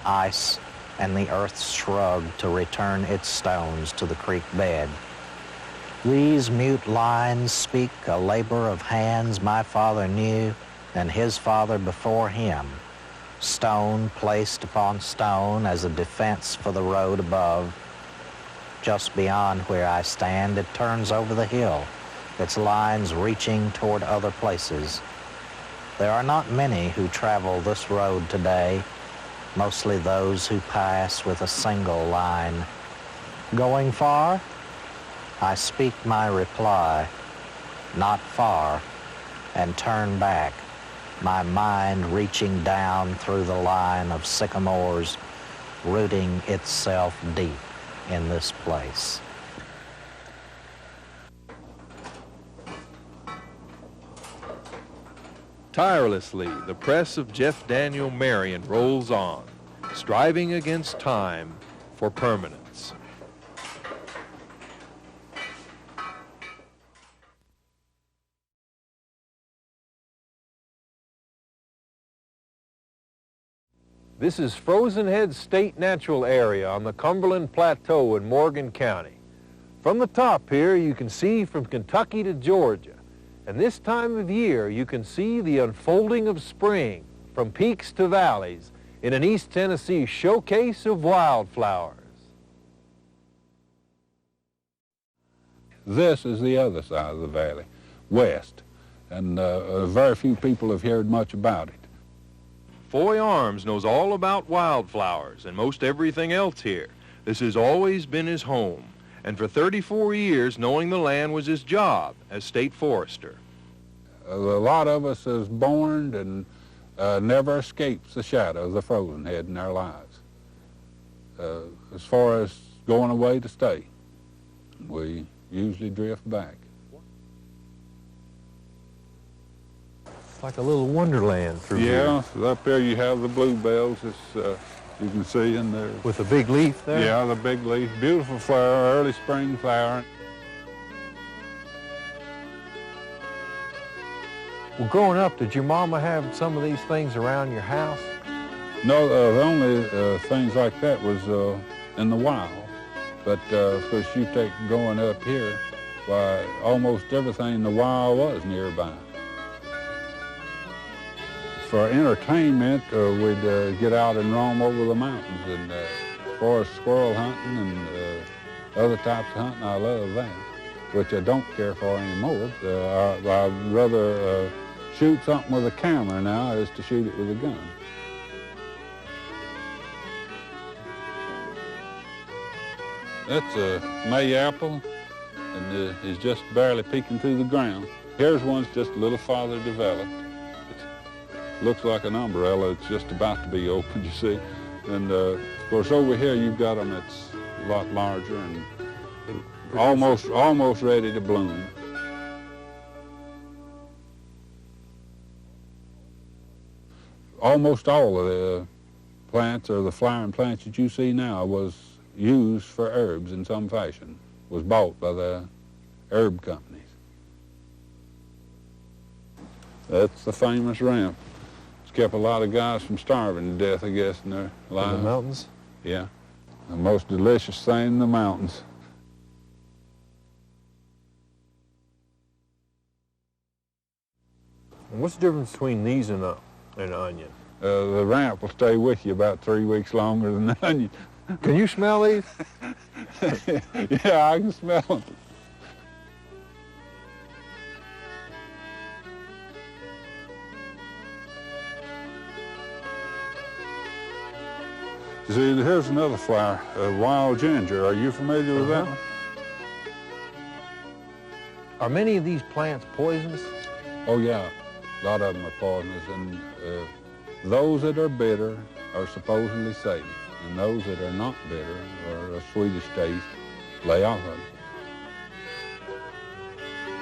ice, and the earth shrugged to return its stones to the creek bed. These mute lines speak a labor of hands my father knew, and his father before him. Stone placed upon stone as a defense for the road above. Just beyond where I stand, it turns over the hill, its lines reaching toward other places. There are not many who travel this road today, mostly those who pass with a single line. Going far? I speak my reply, not far, and turn back, my mind reaching down through the line of sycamores, rooting itself deep in this place. Tirelessly, the press of Jeff Daniel Marion rolls on, striving against time for permanence. This is Frozen Head State Natural Area on the Cumberland Plateau in Morgan County. From the top here, you can see from Kentucky to Georgia. And this time of year, you can see the unfolding of spring from peaks to valleys in an East Tennessee showcase of wildflowers. This is the other side of the valley, west, and very few people have heard much about it. Foy Arms knows all about wildflowers and most everything else here. This has always been his home, and for 34 years, knowing the land was his job as state forester. A lot of us is born and never escapes the shadow of the frozen head in our lives. As far as going away to stay, we usually drift back. It's like a little wonderland through here. Yeah, up there you have the bluebells, you can see in there. With the big leaf there? Yeah, the big leaf. Beautiful flower, early spring flower. Well, growing up, did your mama have some of these things around your house? No, the only things like that was in the wild. But of course, you take growing up here, why, almost everything in the wild was nearby. For entertainment, we'd get out and roam over the mountains, and as far as squirrel hunting and other types of hunting, I love that, which I don't care for anymore. I'd rather shoot something with a camera now as to shoot it with a gun. That's a May apple, and it's just barely peeking through the ground. Here's one's just a little farther developed. It looks like an umbrella. It's just about to be opened, you see. And of course, over here you've got them that's a lot larger and almost ready to bloom. Almost all of the plants or the flowering plants that you see now was used for herbs in some fashion, was bought by the herb companies. That's the famous ramp. It's kept a lot of guys from starving to death, I guess, in their lives. In the mountains? Yeah. The most delicious thing in the mountains. What's the difference between these and an onion? The ramp will stay with you about 3 weeks longer than the onion. Can you smell these? Yeah, I can smell them. See, here's another flower, wild ginger. Are you familiar with that one? Are many of these plants poisonous? Oh, yeah. A lot of them are poisonous, and those that are bitter are supposedly safe, and those that are not bitter or a sweetish taste, lay off of it.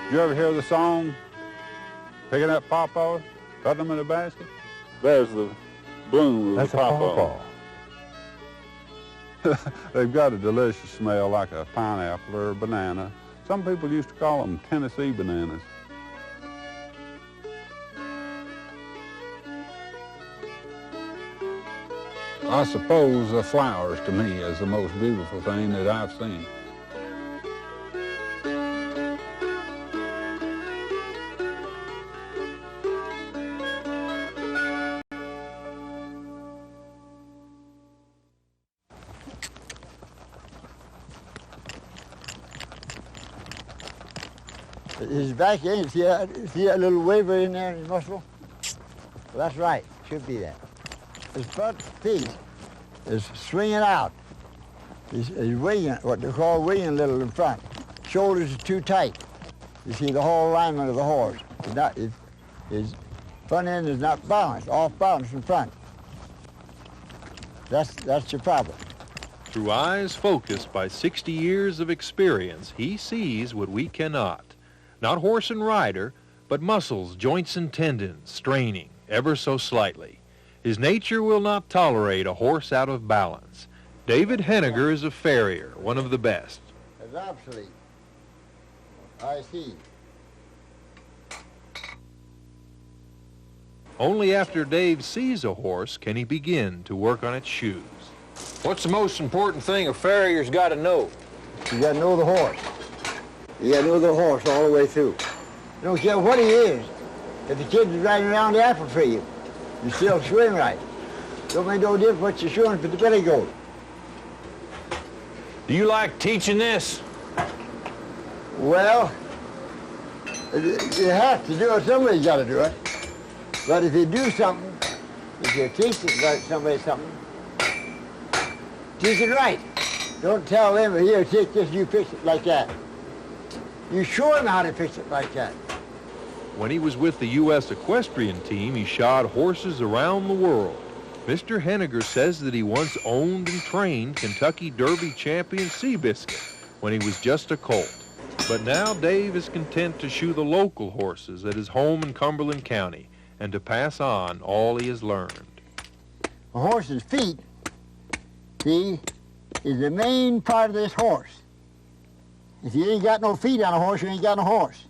Did you ever hear the song, picking up pawpaws, putting them in a basket? There's the bloom of the pawpaw. They've got a delicious smell like a pineapple or a banana. Some people used to call them Tennessee bananas. I suppose the flowers to me is the most beautiful thing that I've seen. His back end, see that little waver in there in his muscle? Well, that's right, should be that. His front feet is swinging out. He's winging, what they call winging a little in front. Shoulders are too tight. You see the whole alignment of the horse. His front end is not balanced, off balance in front. That's your problem. Through eyes focused by 60 years of experience, he sees what we cannot. Not horse and rider, but muscles, joints, and tendons straining ever so slightly. His nature will not tolerate a horse out of balance. David Henniger is a farrier, one of the best. It's obsolete. I see. Only after Dave sees a horse can he begin to work on its shoes. What's the most important thing a farrier's got to know? You got to know the horse. You got to know the horse all the way through. You don't care what he is. If the kid's riding around the apple tree, you still swim right. Don't make no difference what you're showing for the belly goat. Do you like teaching this? Well, you have to do it. Somebody's got to do it. But if you do something, if you teach somebody something, teach it right. Don't tell them, here, take this, you fix it like that. You show them how to fix it like that. When he was with the U.S. equestrian team, he shod horses around the world. Mr. Henniger says that he once owned and trained Kentucky Derby champion Seabiscuit when he was just a colt. But now Dave is content to shoe the local horses at his home in Cumberland County and to pass on all he has learned. A horse's feet, see, is the main part of this horse. If you ain't got no feet on a horse, you ain't got no horse.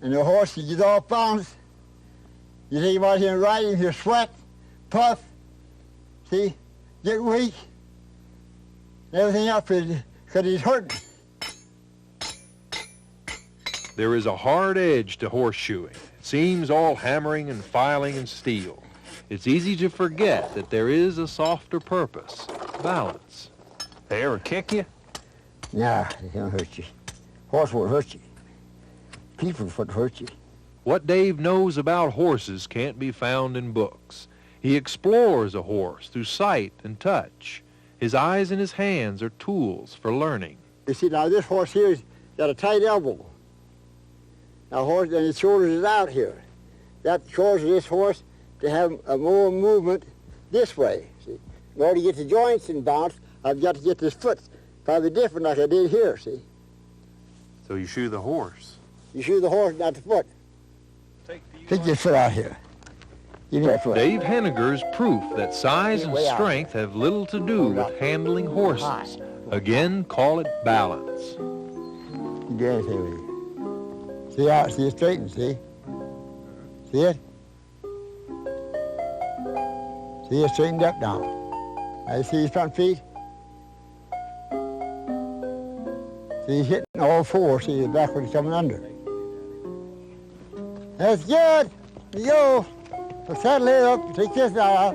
And the horse gets off balance. You take him out here and ride him, he'll sweat, puff, see, get weak, and everything else because he's hurting. There is a hard edge to horseshoeing. It seems all hammering and filing and steel. It's easy to forget that there is a softer purpose, balance. They ever kick you? Nah, they don't hurt you. Horse won't hurt you. People would hurt you. What Dave knows about horses can't be found in books. He explores a horse through sight and touch. His eyes and his hands are tools for learning. You see, now this horse here has got a tight elbow. Now horse, and his shoulders is out here. That causes this horse to have a more movement this way. See, in order to get the joints in balance, I've got to get this foot probably different like I did here. See. So you shoe the horse. You shoe the horse, not the foot. Take your foot out here. Give me that foot. Dave Henniger's proof that size and strength have little to do with handling horses. Again, call it balance. You do anything with you. See how it straightens, see? See it? See it straightened up now. Now you see his front feet? See he's hitting all four, see the backward coming under. That's good. You go. So saddle it up, take this out.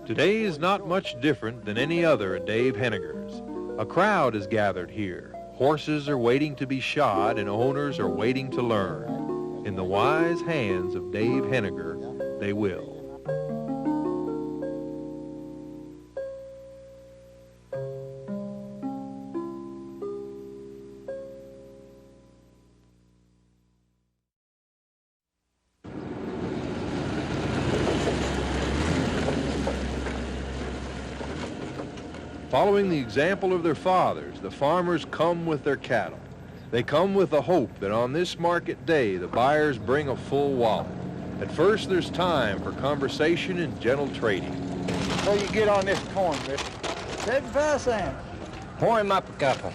Today is not much different than any other at Dave Henniger's. A crowd is gathered here. Horses are waiting to be shod and owners are waiting to learn. In the wise hands of Dave Henniger, they will. Following the example of their fathers, the farmers come with their cattle. They come with the hope that on this market day, the buyers bring a full wallet. At first, there's time for conversation and gentle trading. So you get on this corn, mister? 75 cents. Pour him up a couple.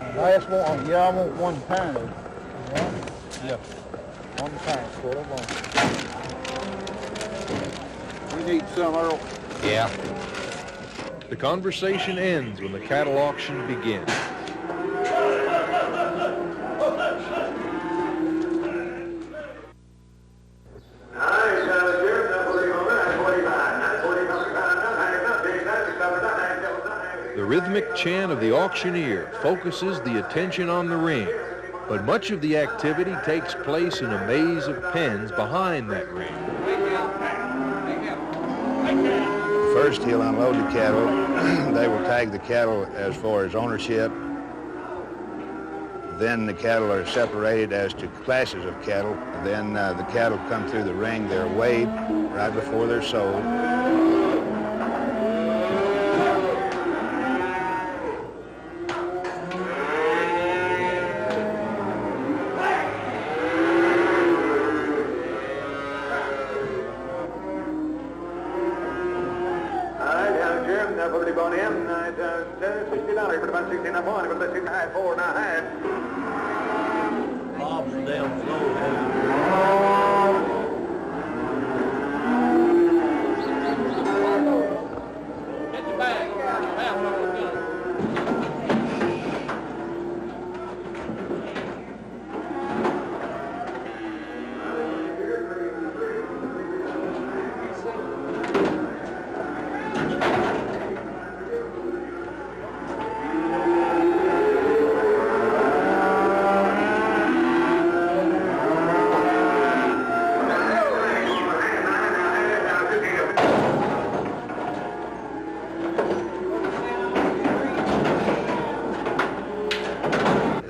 I just want, I want 1 pound. Yeah. 1 pound, quarter of 1. You need some, Earl? Yeah. The conversation ends when the cattle auction begins. The rhythmic chant of the auctioneer focuses the attention on the ring. But much of the activity takes place in a maze of pens behind that ring. First, he'll unload the cattle. They will tag the cattle as far as ownership. Then the cattle are separated as to classes of cattle. Then the cattle come through the ring. They're weighed right before they're sold.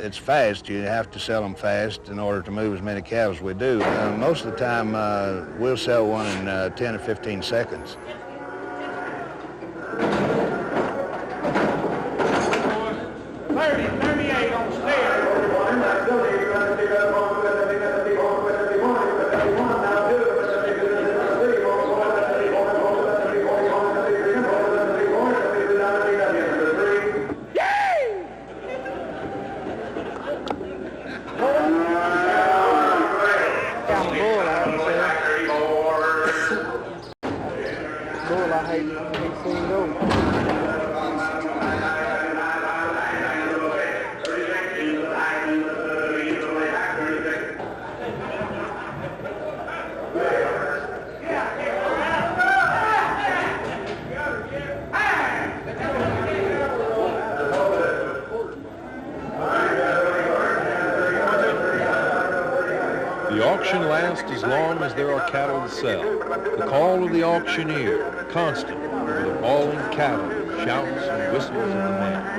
It's fast. You have to sell them fast in order to move as many cattle as we do. Most of the time, we'll sell one in 10 or 15 seconds. The auction lasts as long as there are cattle to sell. The call of the auctioneer, constant, with the bawling cattle, shouts and whistles of the men.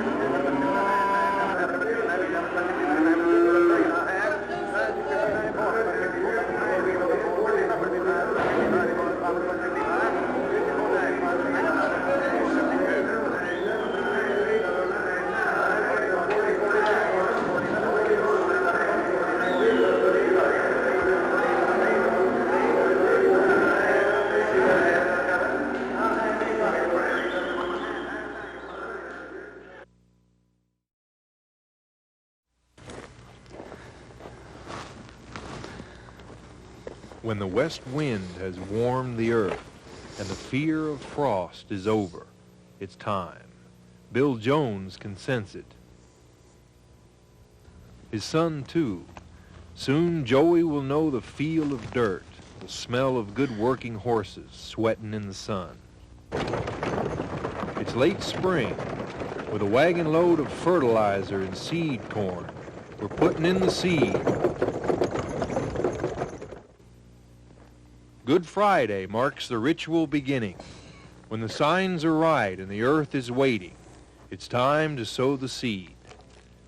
When the west wind has warmed the earth and the fear of frost is over, it's time. Bill Jones can sense it. His son, too. Soon Joey will know the feel of dirt, the smell of good working horses sweating in the sun. It's late spring. With a wagon load of fertilizer and seed corn, we're putting in the seed. Good Friday marks the ritual beginning. When the signs are right and the earth is waiting, it's time to sow the seed.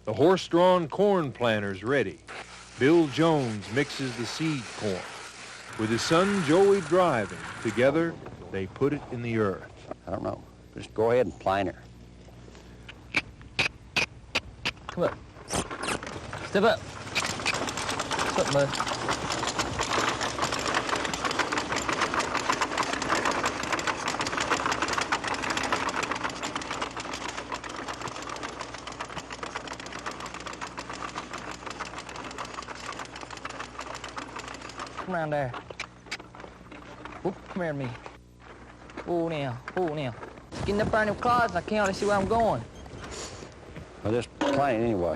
The horse-drawn corn planter's ready. Bill Jones mixes the seed corn. With his son Joey driving, together they put it in the earth. I don't know. Just go ahead and plant her. Come up. Step up. What's up, bud? Come around there. Whoop, come here to me. Oh, now. Oh, now. Getting up there in them clods, I can't hardly see where I'm going. Well, just plant it anyway.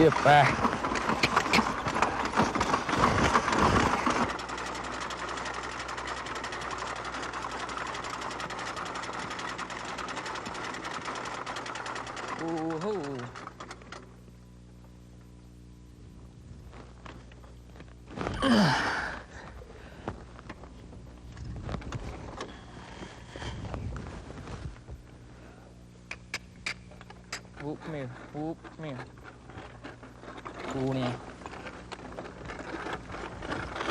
Goodbye. Whoop, come here. Whoop, come here. Whoa, now.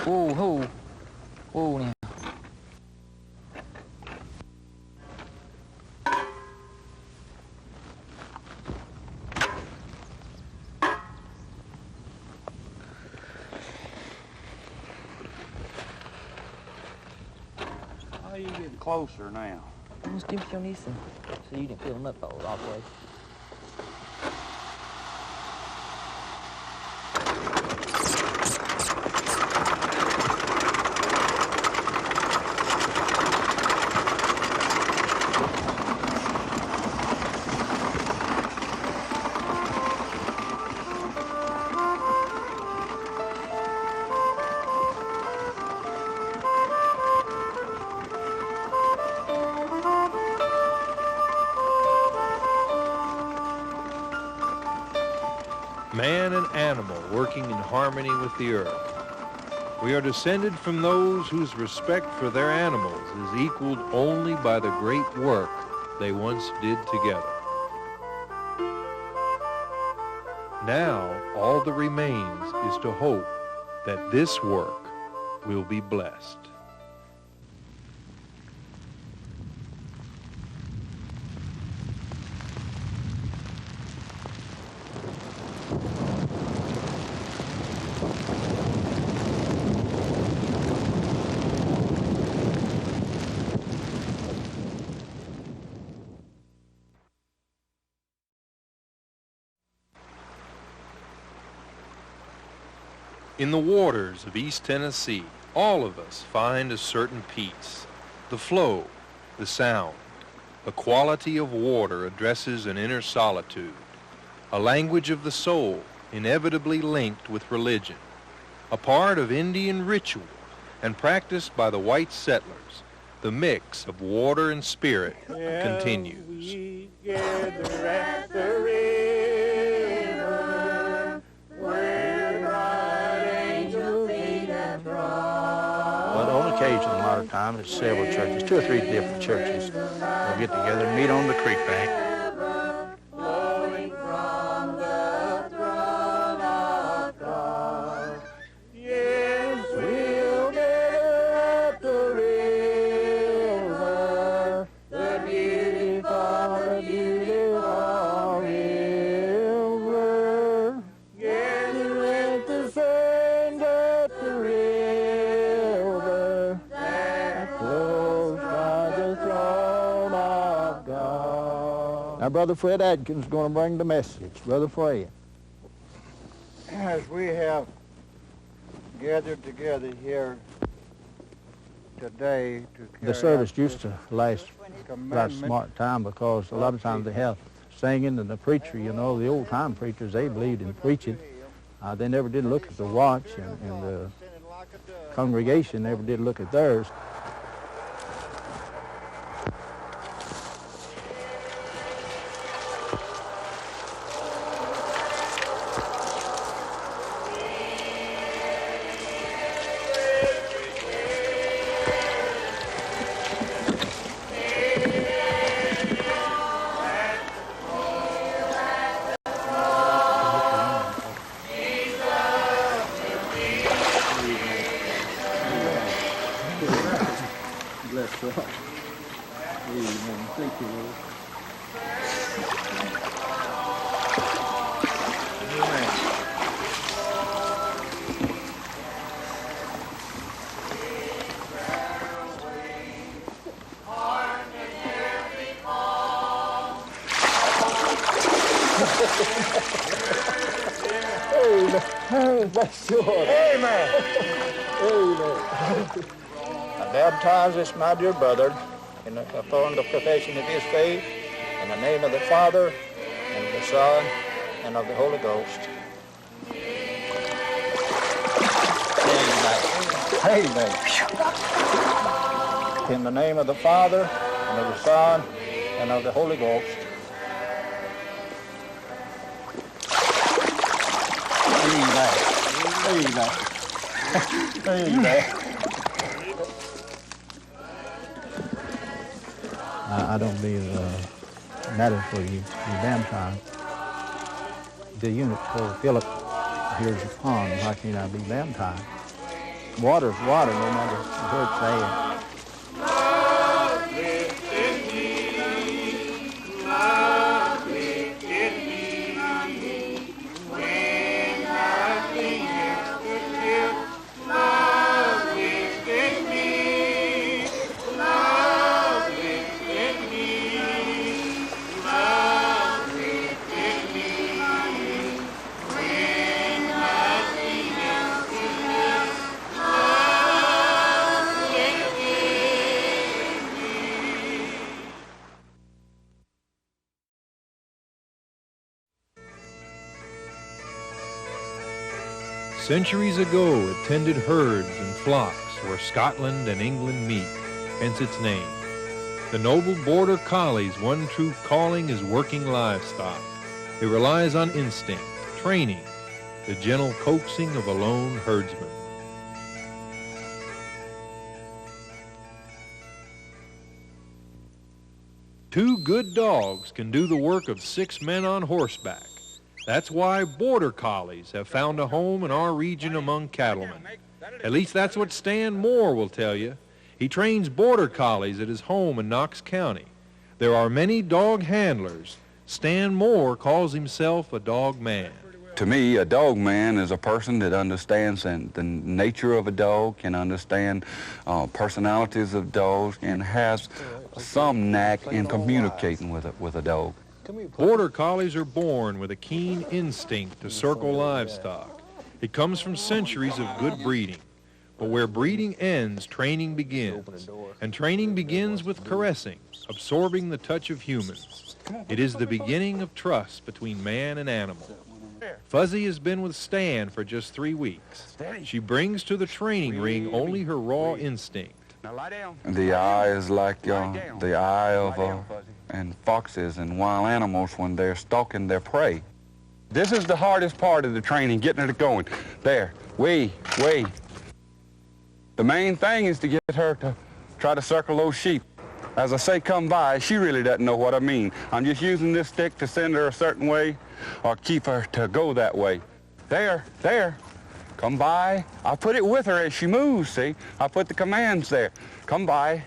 Whoa, ho. Whoa, now. How are you getting closer now? Just dip your knees in, so you didn't fill them up all the way. Man and animal working in harmony with the earth. We are descended from those whose respect for their animals is equaled only by the great work they once did together. Now, all that remains is to hope that this work will be blessed. In the waters of East Tennessee, all of us find a certain peace. The flow, the sound, the quality of water addresses an inner solitude, a language of the soul inevitably linked with religion, a part of Indian ritual and practiced by the white settlers. The mix of water and spirit continues. We gather at the river where bright angel feet have trod. But on occasion, a lot of times, it's several churches, 2 or 3 different churches. We'll get together and meet on the creek bank. Flowing from the throne of God. Yes, we'll gather at the river, the beautiful river. Gather with the saints at the river that flows by the throne of God. Now, Brother Fred Adkins is going to bring the message. Brother Fred. As we have gathered together here today to carry The service out used to last about a smart time because a lot of times they have singing and the preacher, you know, the old-time preachers, they believed in preaching. They never did look at the watch, and the congregation never did look at theirs. Bless God. Amen. Thank you, Lord. Amen. Bless the Lord. Amen. Amen. I baptize this, my dear brother, upon the profession of his faith, in the name of the Father, and of the Son, and of the Holy Ghost. Amen. In the name of the Father, and of the Son, and of the Holy Ghost. Amen. Amen. Amen. I don't believe matters for you baptized. The eunuch told Philip, here's your pond, why can't I be baptized? Water's water, no matter where it's at. Centuries ago, it tended herds and flocks where Scotland and England meet, hence its name. The noble border collie's one true calling is working livestock. It relies on instinct, training, the gentle coaxing of a lone herdsman. Two good dogs can do the work of 6 men on horseback. That's why border collies have found a home in our region among cattlemen. At least that's what Stan Moore will tell you. He trains border collies at his home in Knox County. There are many dog handlers. Stan Moore calls himself a dog man. To me, a dog man is a person that understands the nature of a dog, can understand personalities of dogs, and has some knack in communicating with a dog. Border collies are born with a keen instinct to circle livestock. It comes from centuries of good breeding. But where breeding ends, training begins. And training begins with caressing, absorbing the touch of humans. It is the beginning of trust between man and animal. Fuzzy has been with Stan for just 3 weeks. She brings to the training ring only her raw instinct. The eye is like the eye of and foxes and wild animals when they're stalking their prey. This is the hardest part of the training, getting it going. There, way. The main thing is to get her to try to circle those sheep. As I say come by, she really doesn't know what I mean. I'm just using this stick to send her a certain way or keep her to go that way. There, come by. I put it with her as she moves, see? I put the commands there. Come by.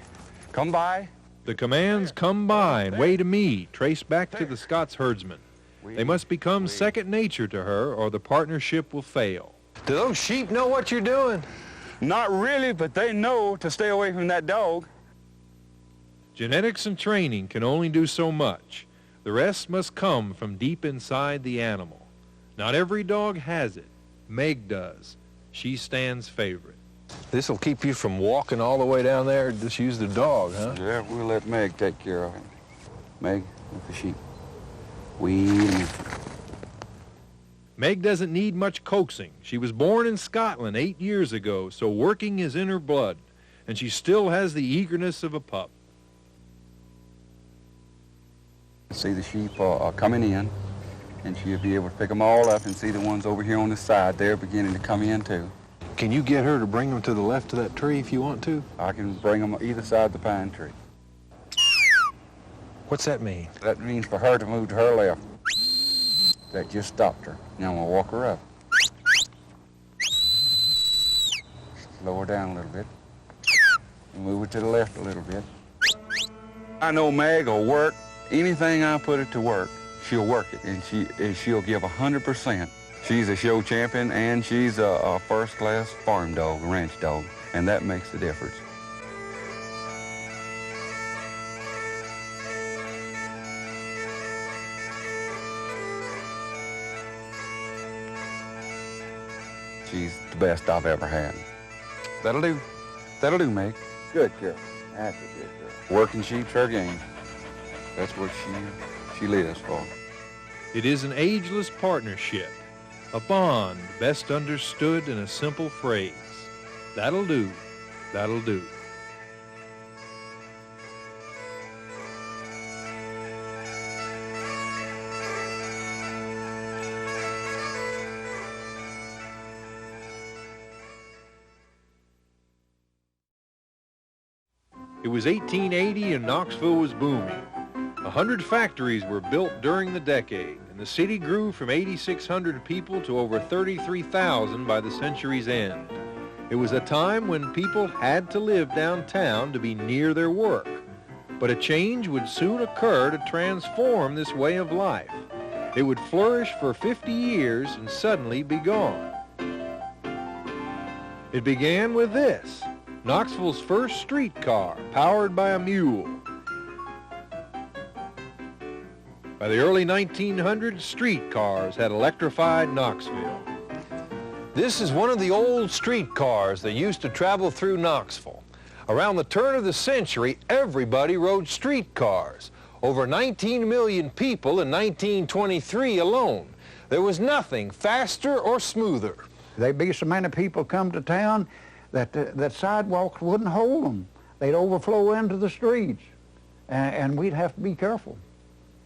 The commands come by and way to me trace back to the Scots herdsman. They must become second nature to her or the partnership will fail. Do those sheep know what you're doing? Not really, but they know to stay away from that dog. Genetics and training can only do so much. The rest must come from deep inside the animal. Not every dog has it. Meg does. She's Stan's favorite. This will keep you from walking all the way down there. Just use the dog, huh? Yeah, we'll let Meg take care of it. Meg, with the sheep. Wheel. Meg doesn't need much coaxing. She was born in Scotland 8 years ago, so working is in her blood, and she still has the eagerness of a pup. See the sheep are coming in, and she'll be able to pick them all up and see the ones over here on the side. They're beginning to come in, too. Can you get her to bring them to the left of that tree if you want to? I can bring them either side of the pine tree. What's that mean? That means for her to move to her left. That just stopped her. Now I'm going to walk her up. Slow her down a little bit. Move her to the left a little bit. I know Meg will work. Anything I put her to work, she'll work it, and she'll give 100%. She's a show champion, and she's a first-class farm dog, a ranch dog, and that makes the difference. She's the best I've ever had. That'll do. That'll do, Meg. Good girl. That's a good girl. Working sheep's her game. That's what she lives for. It is an ageless partnership, a bond best understood in a simple phrase. That'll do. That'll do. It was 1880 and Knoxville was booming. 100 factories were built during the decade, and the city grew from 8,600 people to over 33,000 by the century's end. It was a time when people had to live downtown to be near their work. But a change would soon occur to transform this way of life. It would flourish for 50 years and suddenly be gone. It began with this, Knoxville's first streetcar, powered by a mule. By the early 1900s, streetcars had electrified Knoxville. This is one of the old streetcars that used to travel through Knoxville. Around the turn of the century, everybody rode streetcars. Over 19 million people in 1923 alone. There was nothing faster or smoother. There'd be so many people come to town that sidewalks wouldn't hold them. They'd overflow into the streets, and we'd have to be careful.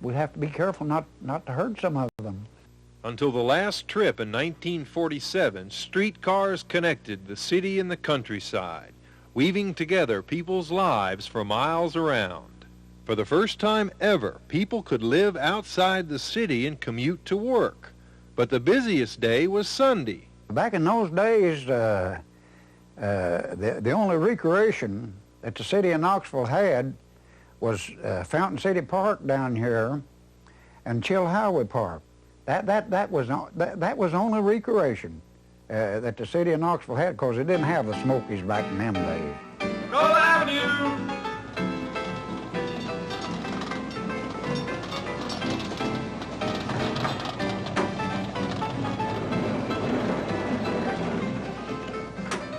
We'd have to be careful not to hurt some of them. Until the last trip in 1947, streetcars connected the city and the countryside, weaving together people's lives for miles around. For the first time ever, people could live outside the city and commute to work. But the busiest day was Sunday. Back in those days, the only recreation that the city of Knoxville had was Fountain City Park down here and Chill Highway Park. That was only recreation that the city of Knoxville had, because it didn't have the Smokies back in them days. Roll Avenue!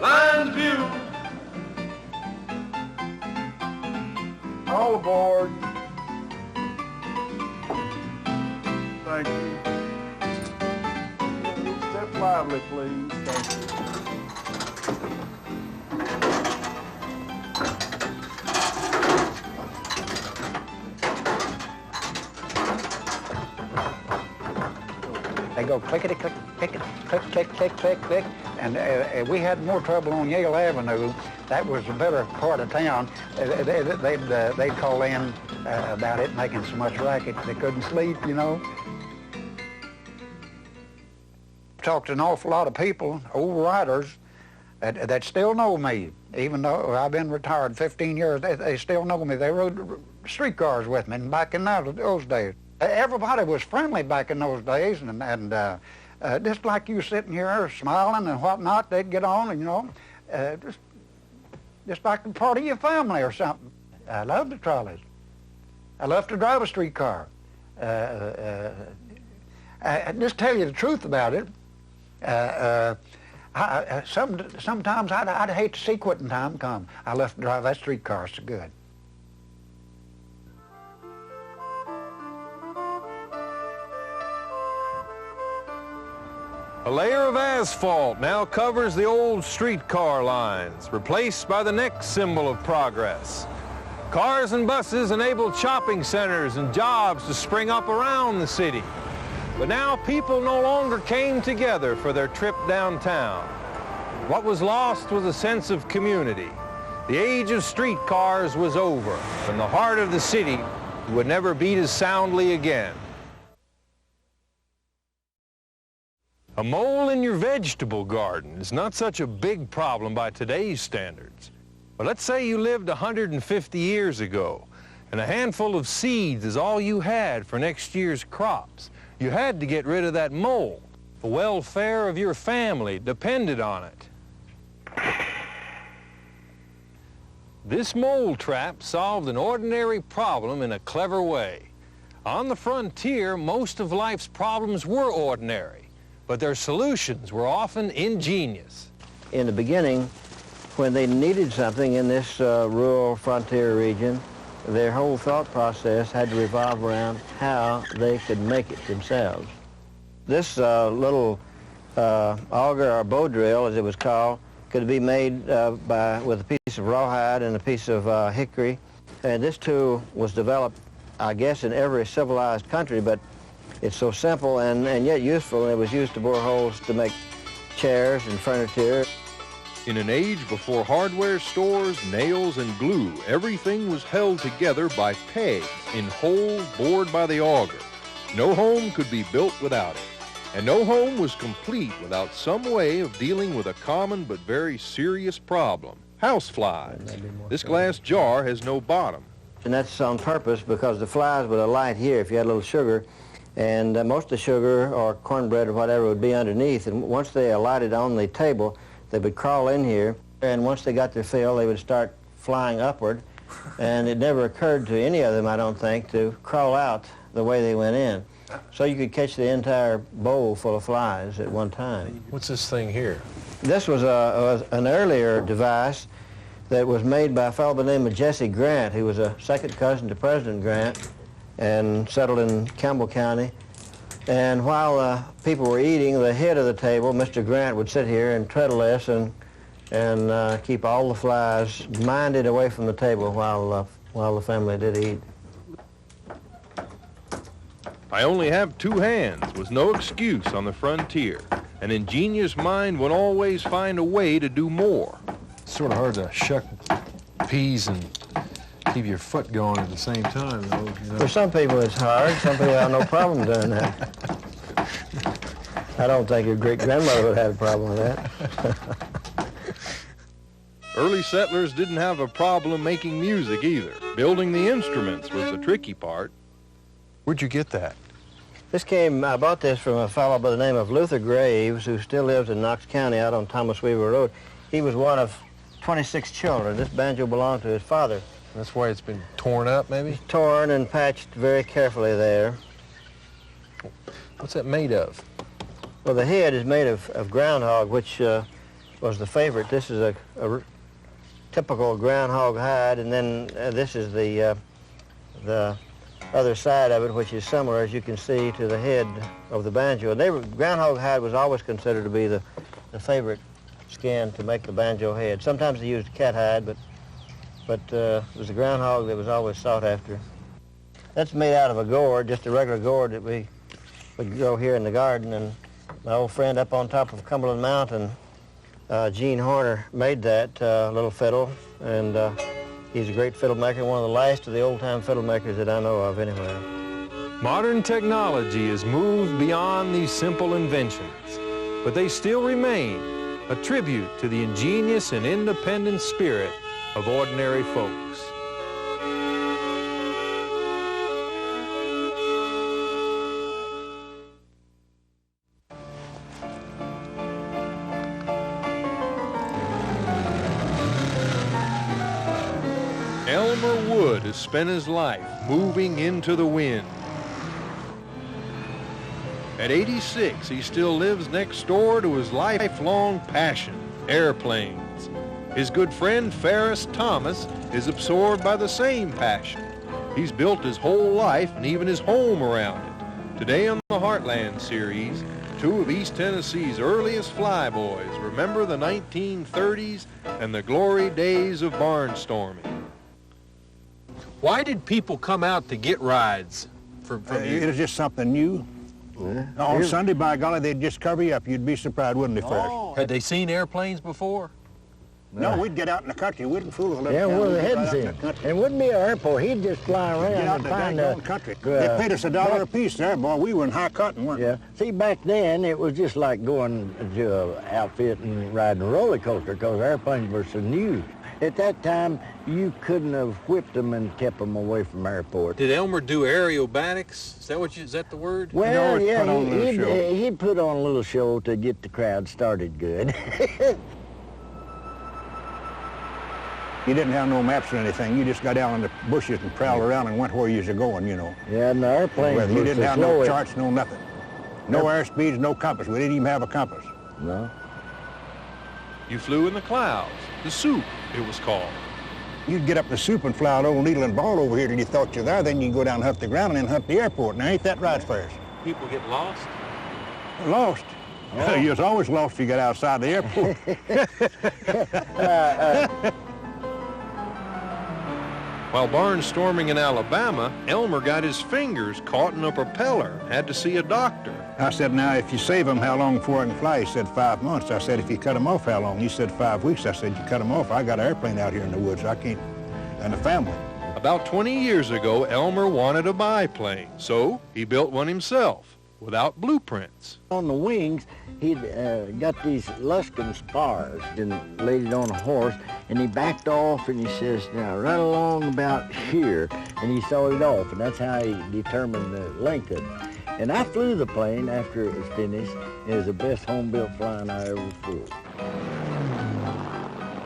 Lions View! All aboard. Thank you. Step lively, please. Thank you. They go clickety-click, click, click, click, click, click, click. And we had more trouble on Yale Avenue. That was a better part of town. They'd call in about it making so much racket they couldn't sleep, you know. Talked to an awful lot of people, old riders, that still know me. Even though I've been retired 15 years, they still know me. They rode streetcars with me back in those days. Everybody was friendly back in those days, and just like you sitting here smiling and whatnot, they'd get on and, you know, just like a part of your family or something. I love the trolleys. I love to drive a streetcar. I just tell you the truth about it. Sometimes I'd hate to see quitting time come. I love to drive that streetcar so good. A layer of asphalt now covers the old streetcar lines, replaced by the next symbol of progress. Cars and buses enabled shopping centers and jobs to spring up around the city. But now people no longer came together for their trip downtown. What was lost was a sense of community. The age of streetcars was over, and the heart of the city would never beat as soundly again. A mole in your vegetable garden is not such a big problem by today's standards. But let's say you lived 150 years ago, and a handful of seeds is all you had for next year's crops. You had to get rid of that mole. The welfare of your family depended on it. This mole trap solved an ordinary problem in a clever way. On the frontier, most of life's problems were ordinary, but their solutions were often ingenious. In the beginning, when they needed something in this rural frontier region, their whole thought process had to revolve around how they could make it themselves. This little auger, or bow drill, as it was called, could be made with a piece of rawhide and a piece of hickory. And this tool was developed, I guess, in every civilized country, but it's so simple and yet useful, and it was used to bore holes to make chairs and furniture. In an age before hardware stores, nails, and glue, everything was held together by pegs in holes bored by the auger. No home could be built without it, and no home was complete without some way of dealing with a common but very serious problem, houseflies. This glass jar has no bottom. And that's on purpose because the flies would alight here if you had a little sugar, and most of the sugar or cornbread or whatever would be underneath, and once they alighted on the table, they would crawl in here, and once they got their fill, they would start flying upward, and it never occurred to any of them, I don't think, to crawl out the way they went in. So you could catch the entire bowl full of flies at one time. What's this thing here? This was an earlier device that was made by a fellow by the name of Jesse Grant, who was a second cousin to President Grant and settled in Campbell County. And while people were eating, the head of the table, Mr. Grant, would sit here and treadle this and keep all the flies minded away from the table while the family did eat. I only have two hands was no excuse on the frontier. An ingenious mind would always find a way to do more. It's sort of hard to shuck peas and keep your foot going at the same time, though. You know? For some people it's hard. Some people have no problem doing that. I don't think your great-grandmother would have a problem with that. Early settlers didn't have a problem making music either. Building the instruments was the tricky part. Where'd you get that? I bought this from a fellow by the name of Luther Graves, who still lives in Knox County out on Thomas Weaver Road. He was one of 26 children. This banjo belonged to his father. That's why it's been torn up, maybe? It's torn and patched very carefully there. What's that made of? Well, the head is made of groundhog, which was the favorite. This is a typical groundhog hide, and then this is the other side of it, which is similar, as you can see, to the head of the banjo. And groundhog hide was always considered to be the favorite skin to make the banjo head. Sometimes they used cat hide, but it was the groundhog that was always sought after. That's made out of a gourd, just a regular gourd that we would grow here in the garden. And my old friend up on top of Cumberland Mountain, Gene Horner, made that little fiddle, and he's a great fiddle maker, one of the last of the old-time fiddle makers that I know of anywhere. Modern technology has moved beyond these simple inventions, but they still remain a tribute to the ingenious and independent spirit of ordinary folks. Elmer Wood has spent his life moving into the wind. At 86, he still lives next door to his lifelong passion, airplanes. His good friend Ferris Thomas is absorbed by the same passion. He's built his whole life and even his home around it. Today on the Heartland Series, two of East Tennessee's earliest flyboys remember the 1930s and the glory days of barnstorming. Why did people come out to get rides from you? It was just something new. On Sunday, by golly, they'd just cover you up. You'd be surprised, wouldn't they, Ferris? Had they seen airplanes before? No, we'd get out in the country. We wouldn't fool with Yeah, well, they hadn't seen it. It wouldn't be an airport. He'd just fly around and find a country. They paid us $1 a piece there, boy. We were in high cotton, weren't we? Yeah. See, back then, it was just like going to an outfit and riding a roller coaster because airplanes were so new. At that time, you couldn't have whipped them and kept them away from airports. Did Elmer do aerobatics? Is that the word? Well, yeah, he'd put on a little show to get the crowd started good. You didn't have no maps or anything. You just got down in the bushes and prowled around and went where you was going, you know. Yeah, and the airplanes You didn't have no charts, no nothing. No airspeeds, no compass. We didn't even have a compass. No. You flew in the clouds, the soup, it was called. You'd get up the soup and fly an old needle and ball over here till you thought you were there. Then you'd go down and hunt the ground and then hunt the airport. Now, ain't that right, Ferris? People get lost? Lost? Oh. You was always lost if you got outside the airport. While barnstorming in Alabama, Elmer got his fingers caught in a propeller, had to see a doctor. I said, now, if you save them, how long before I can fly? He said, 5 months. I said, if you cut them off, how long? He said, 5 weeks. I said, you cut them off. I got an airplane out here in the woods. I can't, and a family. About 20 years ago, Elmer wanted a biplane, so he built one himself, without blueprints. On the wings, he'd got these Luskin spars and laid it on a horse, and he backed off and he says, now right along about here, and he sawed it off, and that's how he determined the length of it. And I flew the plane after it was finished. It was the best home-built flying I ever flew.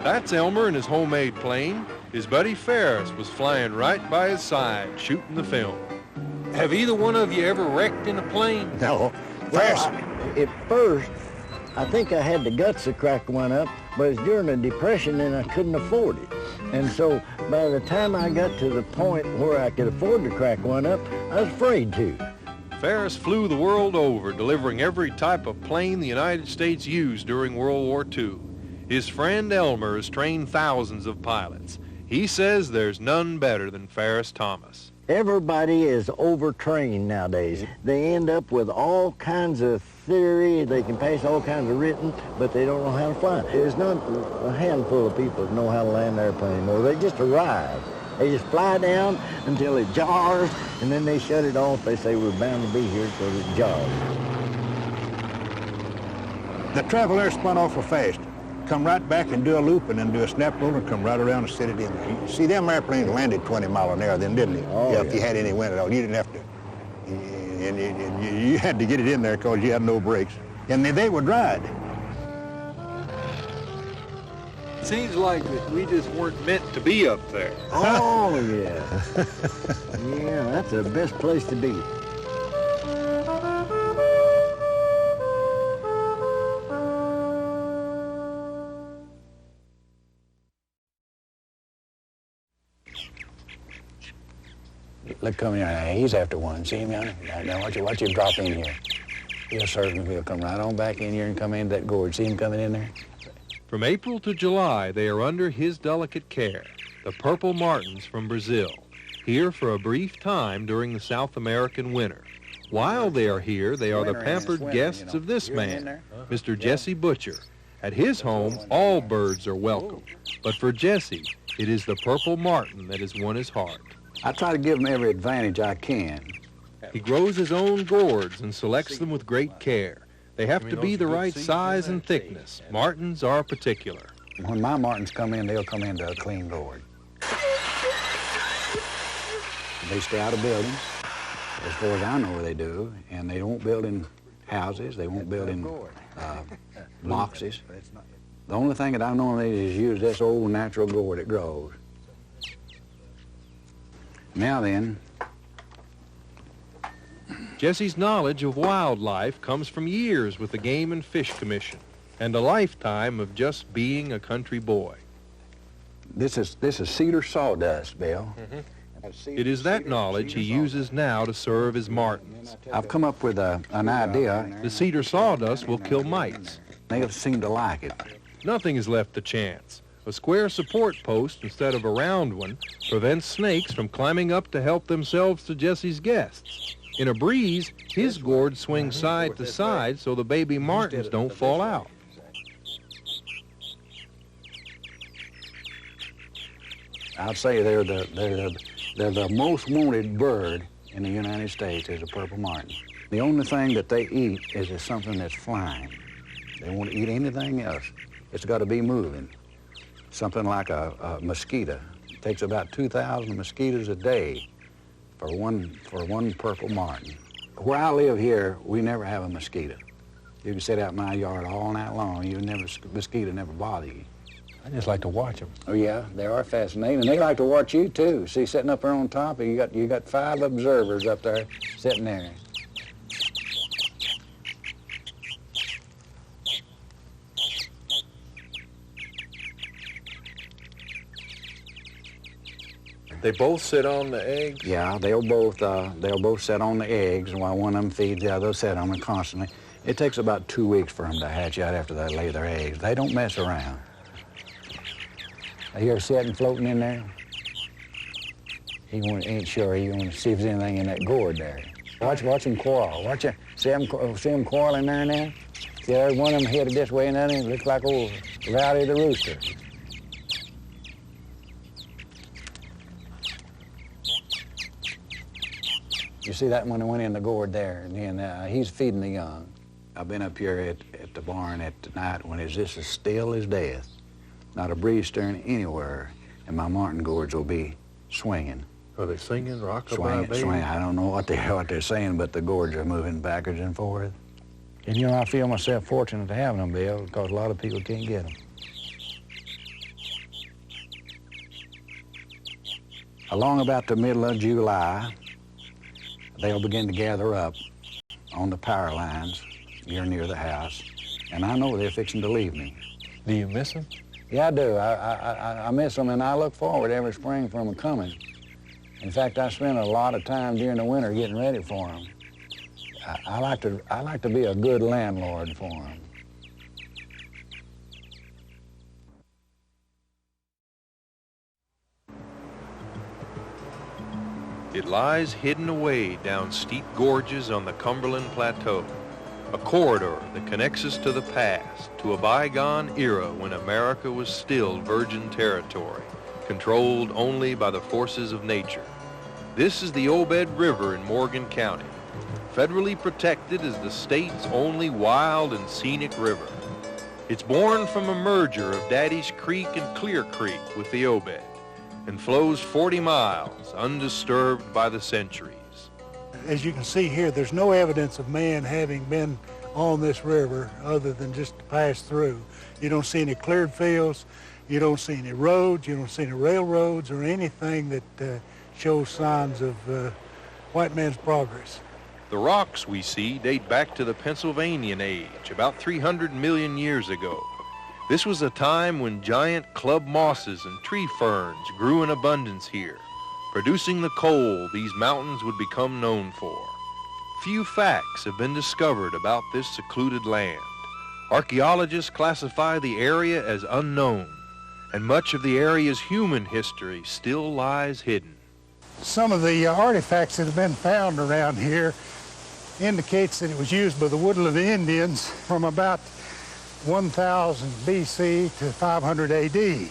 That's Elmer and his homemade plane. His buddy Ferris was flying right by his side, shooting the film. Have either one of you ever wrecked in a plane? No. Well, at first, I think I had the guts to crack one up, but it was during a depression and I couldn't afford it. And so by the time I got to the point where I could afford to crack one up, I was afraid to. Ferris flew the world over, delivering every type of plane the United States used during World War II. His friend Elmer has trained thousands of pilots. He says there's none better than Ferris Thomas. Everybody is overtrained nowadays. They end up with all kinds of theory. They can pass all kinds of written, but they don't know how to fly. There's not a handful of people that know how to land an airplane anymore. They just arrive. They just fly down until it jars, and then they shut it off. They say, we're bound to be here because it jars. The Traveler spun awful fast. Come right back and do a loop and then do a snap roll and come right around and set it in. See, them airplanes landed 20 miles an hour then, didn't they? Oh, yeah, if you had any wind at all. You didn't have to. And you had to get it in there because you had no brakes. And they would ride. Seems like that we just weren't meant to be up there. Oh, yeah. Yeah, that's the best place to be. Look, come here now. He's after one. See him, Yanni? Now watch you drop in here. He'll serve He'll come right on back in here and come into that gorge. See him coming in there? From April to July, they are under his delicate care, the purple martins from Brazil, here for a brief time during the South American winter. While they are here, they are the pampered guests of this man, Mr. Jesse Butcher. At his home, all birds are welcome, but for Jesse, it is the purple martin that has won his heart. I try to give him every advantage I can. He grows his own gourds and selects them with great care. They have to be the right size and thickness. Martins are particular. When my martins come in, they'll come into a clean gourd. They stay out of buildings, as far as I know they do, and they won't build in houses. They won't build in boxes. The only thing that I know is use this old natural gourd that grows. Now then, Jesse's knowledge of wildlife comes from years with the Game and Fish Commission and a lifetime of just being a country boy. This is cedar sawdust, Bill. It is that knowledge he uses now to serve his martins. I've come up with an idea. The cedar sawdust will kill mites. They seem to like it. Nothing is left to chance. A square support post instead of a round one prevents snakes from climbing up to help themselves to Jesse's guests. In a breeze, his gourd swings side to side so the baby martins don't fall out. I'd say they're the most wanted bird in the United States is a purple martin. The only thing that they eat is something that's flying. They won't eat anything else. It's got to be moving. Something like a mosquito. It takes about 2,000 mosquitoes a day for one purple martin. Where I live here, we never have a mosquito. You can sit out in my yard all night long. Mosquito never bother you. I just like to watch them. Oh yeah, they are fascinating, and they like to watch you too. See, sitting up there on top, you got 5 observers up there sitting there. They both sit on the eggs? Yeah, they'll both sit on the eggs, and while one of them feeds, the other will sit on them constantly. It takes about 2 weeks for them to hatch out after they lay their eggs. They don't mess around. You ever sitting floating in there? He ain't sure. He wants to see if there's anything in that gourd there. Watch him quarrel. Watch him. See him quarreling there now? See, there's one of them headed this way and that one looks like old Rowdy the Rooster. You see that one that went in the gourd there, and then he's feeding the young. I've been up here at the barn at night when it's just as still as death. Not a breeze stirring anywhere, and my martin gourds will be swinging. Are they singing rock-a-bye baby? Swinging. I don't know what they're saying, but the gourds are moving backwards and forth. And you know, I feel myself fortunate to have them, Bill, because a lot of people can't get them. Along about the middle of July, they'll begin to gather up on the power lines here near the house, and I know they're fixing to leave me. Do you miss them? Yeah, I do. I miss them, and I look forward every spring for them coming. In fact, I spend a lot of time during the winter getting ready for them. I like to be a good landlord for them. It lies hidden away down steep gorges on the Cumberland Plateau, a corridor that connects us to the past, to a bygone era when America was still virgin territory, controlled only by the forces of nature. This is the Obed River in Morgan County, federally protected as the state's only wild and scenic river. It's born from a merger of Daddy's Creek and Clear Creek with the Obed, and flows 40 miles undisturbed by the centuries. As you can see here, there's no evidence of man having been on this river other than just to pass through. You don't see any cleared fields, you don't see any roads, you don't see any railroads or anything that shows signs of white man's progress. The rocks we see date back to the Pennsylvanian age, about 300 million years ago. This was a time when giant club mosses and tree ferns grew in abundance here, producing the coal these mountains would become known for. Few facts have been discovered about this secluded land. Archaeologists classify the area as unknown, and much of the area's human history still lies hidden. Some of the artifacts that have been found around here indicates that it was used by the Woodland Indians from about 1000 BC to 500 AD.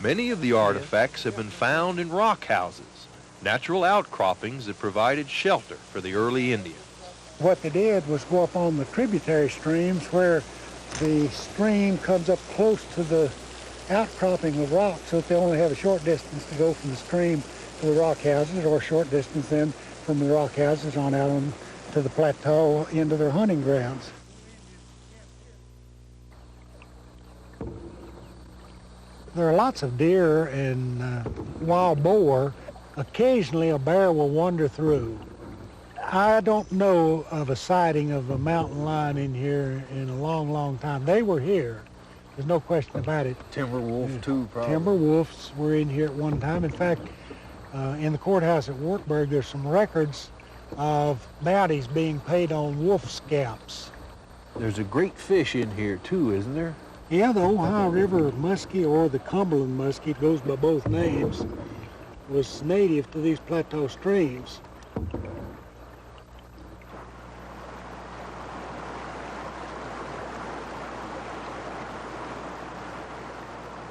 Many of the artifacts have been found in rock houses, natural outcroppings that provided shelter for the early Indians. What they did was go up on the tributary streams where the stream comes up close to the outcropping of rock, so that they only have a short distance to go from the stream to the rock houses, or a short distance then from the rock houses on out to the plateau into their hunting grounds. There are lots of deer and wild boar. Occasionally a bear will wander through. I don't know of a sighting of a mountain lion in here in a long, long time. They were here. There's no question about it. Timber wolf, too, probably. Timber wolves were in here at one time. In fact, in the courthouse at Wartburg, there's some records of bounties being paid on wolf scalps. There's a great fish in here, too, isn't there? Yeah, the Ohio River muskie, or the Cumberland muskie, it goes by both names, was native to these plateau streams.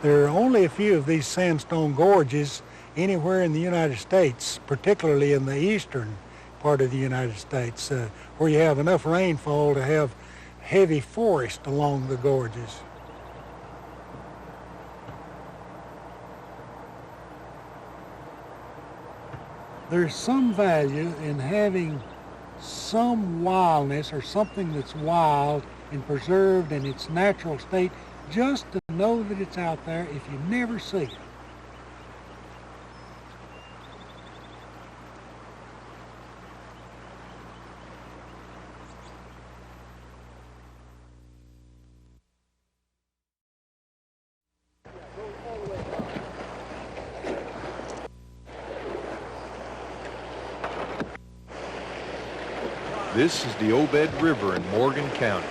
There are only a few of these sandstone gorges anywhere in the United States, particularly in the eastern part of the United States, where you have enough rainfall to have heavy forest along the gorges. There's some value in having some wildness, or something that's wild and preserved in its natural state, just to know that it's out there if you never see it. This is the Obed River in Morgan County,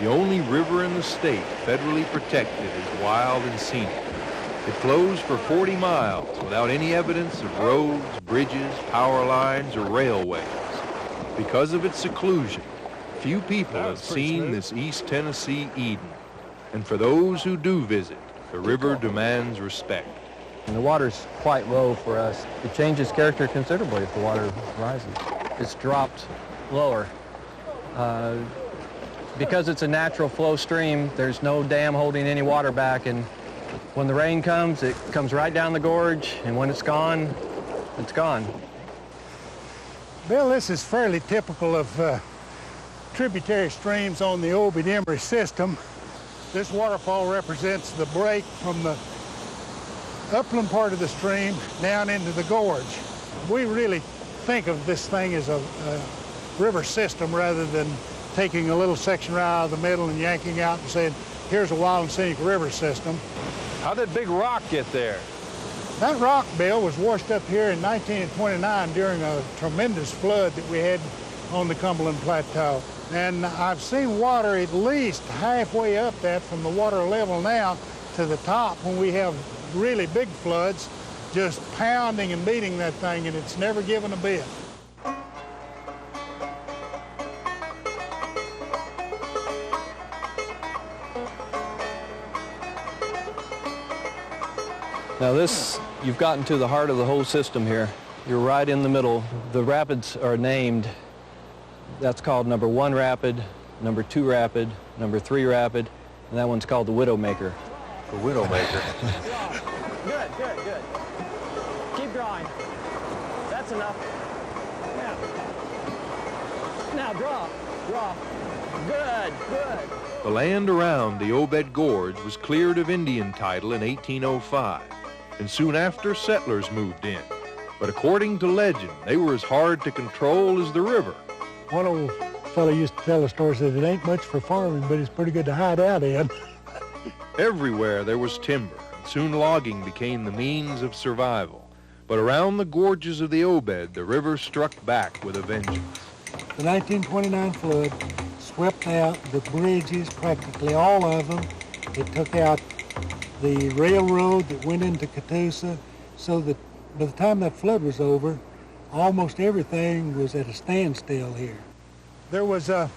the only river in the state federally protected as wild and scenic. It flows for 40 miles without any evidence of roads, bridges, power lines, or railways. Because of its seclusion, few people have seen this East Tennessee Eden. And for those who do visit, the river demands respect. And the water's quite low for us. It changes character considerably if the water rises. It's dropped lower. Because it's a natural flow stream, there's no dam holding any water back, and when the rain comes, it comes right down the gorge, and when it's gone, it's gone. Bill, this is fairly typical of tributary streams on the Obed-Emery system. This waterfall represents the break from the upland part of the stream down into the gorge. We really think of this thing as a river system rather than taking a little section right out of the middle and yanking out and saying, here's a wild and scenic river system. How did Big Rock get there? That rock, Bill, was washed up here in 1929 during a tremendous flood that we had on the Cumberland Plateau. And I've seen water at least halfway up that from the water level now to the top when we have really big floods, just pounding and beating that thing, and it's never given a bit. Now this, you've gotten to the heart of the whole system here. You're right in the middle. The rapids are named. That's called number 1 rapid, number 2 rapid, number 3 rapid, and that one's called the Widowmaker. The Widowmaker. Good, good, good. Keep drawing. That's enough. Now draw, draw. Good, good. The land around the Obed Gorge was cleared of Indian title in 1805, and soon after settlers moved in. But according to legend, they were as hard to control as the river. One old fellow used to tell a story, said it ain't much for farming, but it's pretty good to hide out in. Everywhere there was timber, and soon logging became the means of survival. But around the gorges of the Obed, the river struck back with a vengeance. The 1929 flood swept out the bridges, practically all of them. It took out the railroad that went into Catoosa, so that by the time that flood was over, almost everything was at a standstill here. There was a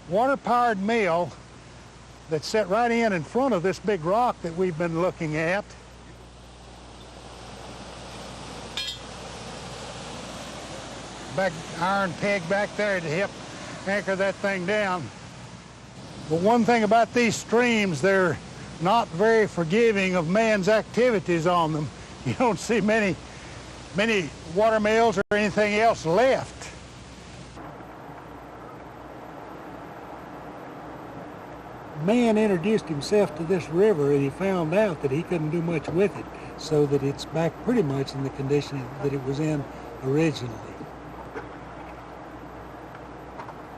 water-powered mill that set right in front of this big rock that we've been looking at. Back iron peg back there to help anchor that thing down. But one thing about these streams, they're not very forgiving of man's activities on them. You don't see many water mills or anything else left. Man introduced himself to this river and he found out that he couldn't do much with it, so that it's back pretty much in the condition that it was in originally.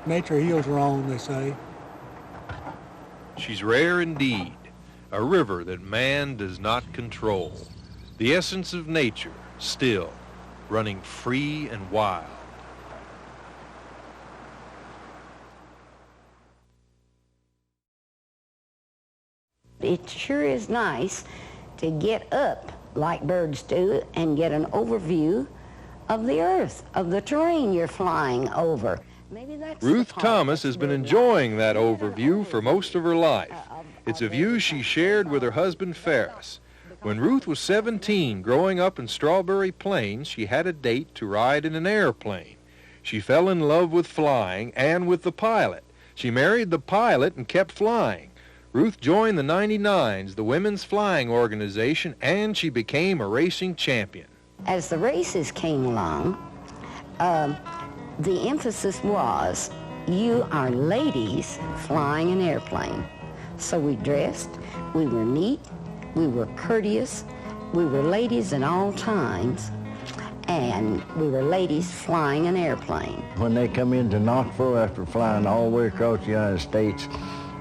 Nature heals her own, they say. She's rare indeed, a river that man does not control. The essence of nature, still, running free and wild. It sure is nice to get up like birds do and get an overview of the earth, of the terrain you're flying over. Maybe that's Ruth Thomas has been enjoying that overview for most of her life. It's a view she shared with her husband Ferris. When Ruth was 17, growing up in Strawberry Plains, she had a date to ride in an airplane. She fell in love with flying and with the pilot. She married the pilot and kept flying. Ruth joined the 99s, the women's flying organization, and she became a racing champion. As the races came along, the emphasis was, you are ladies flying an airplane. So we dressed, we were neat, we were courteous, we were ladies at all times, and we were ladies flying an airplane. When they come into Knoxville after flying all the way across the United States,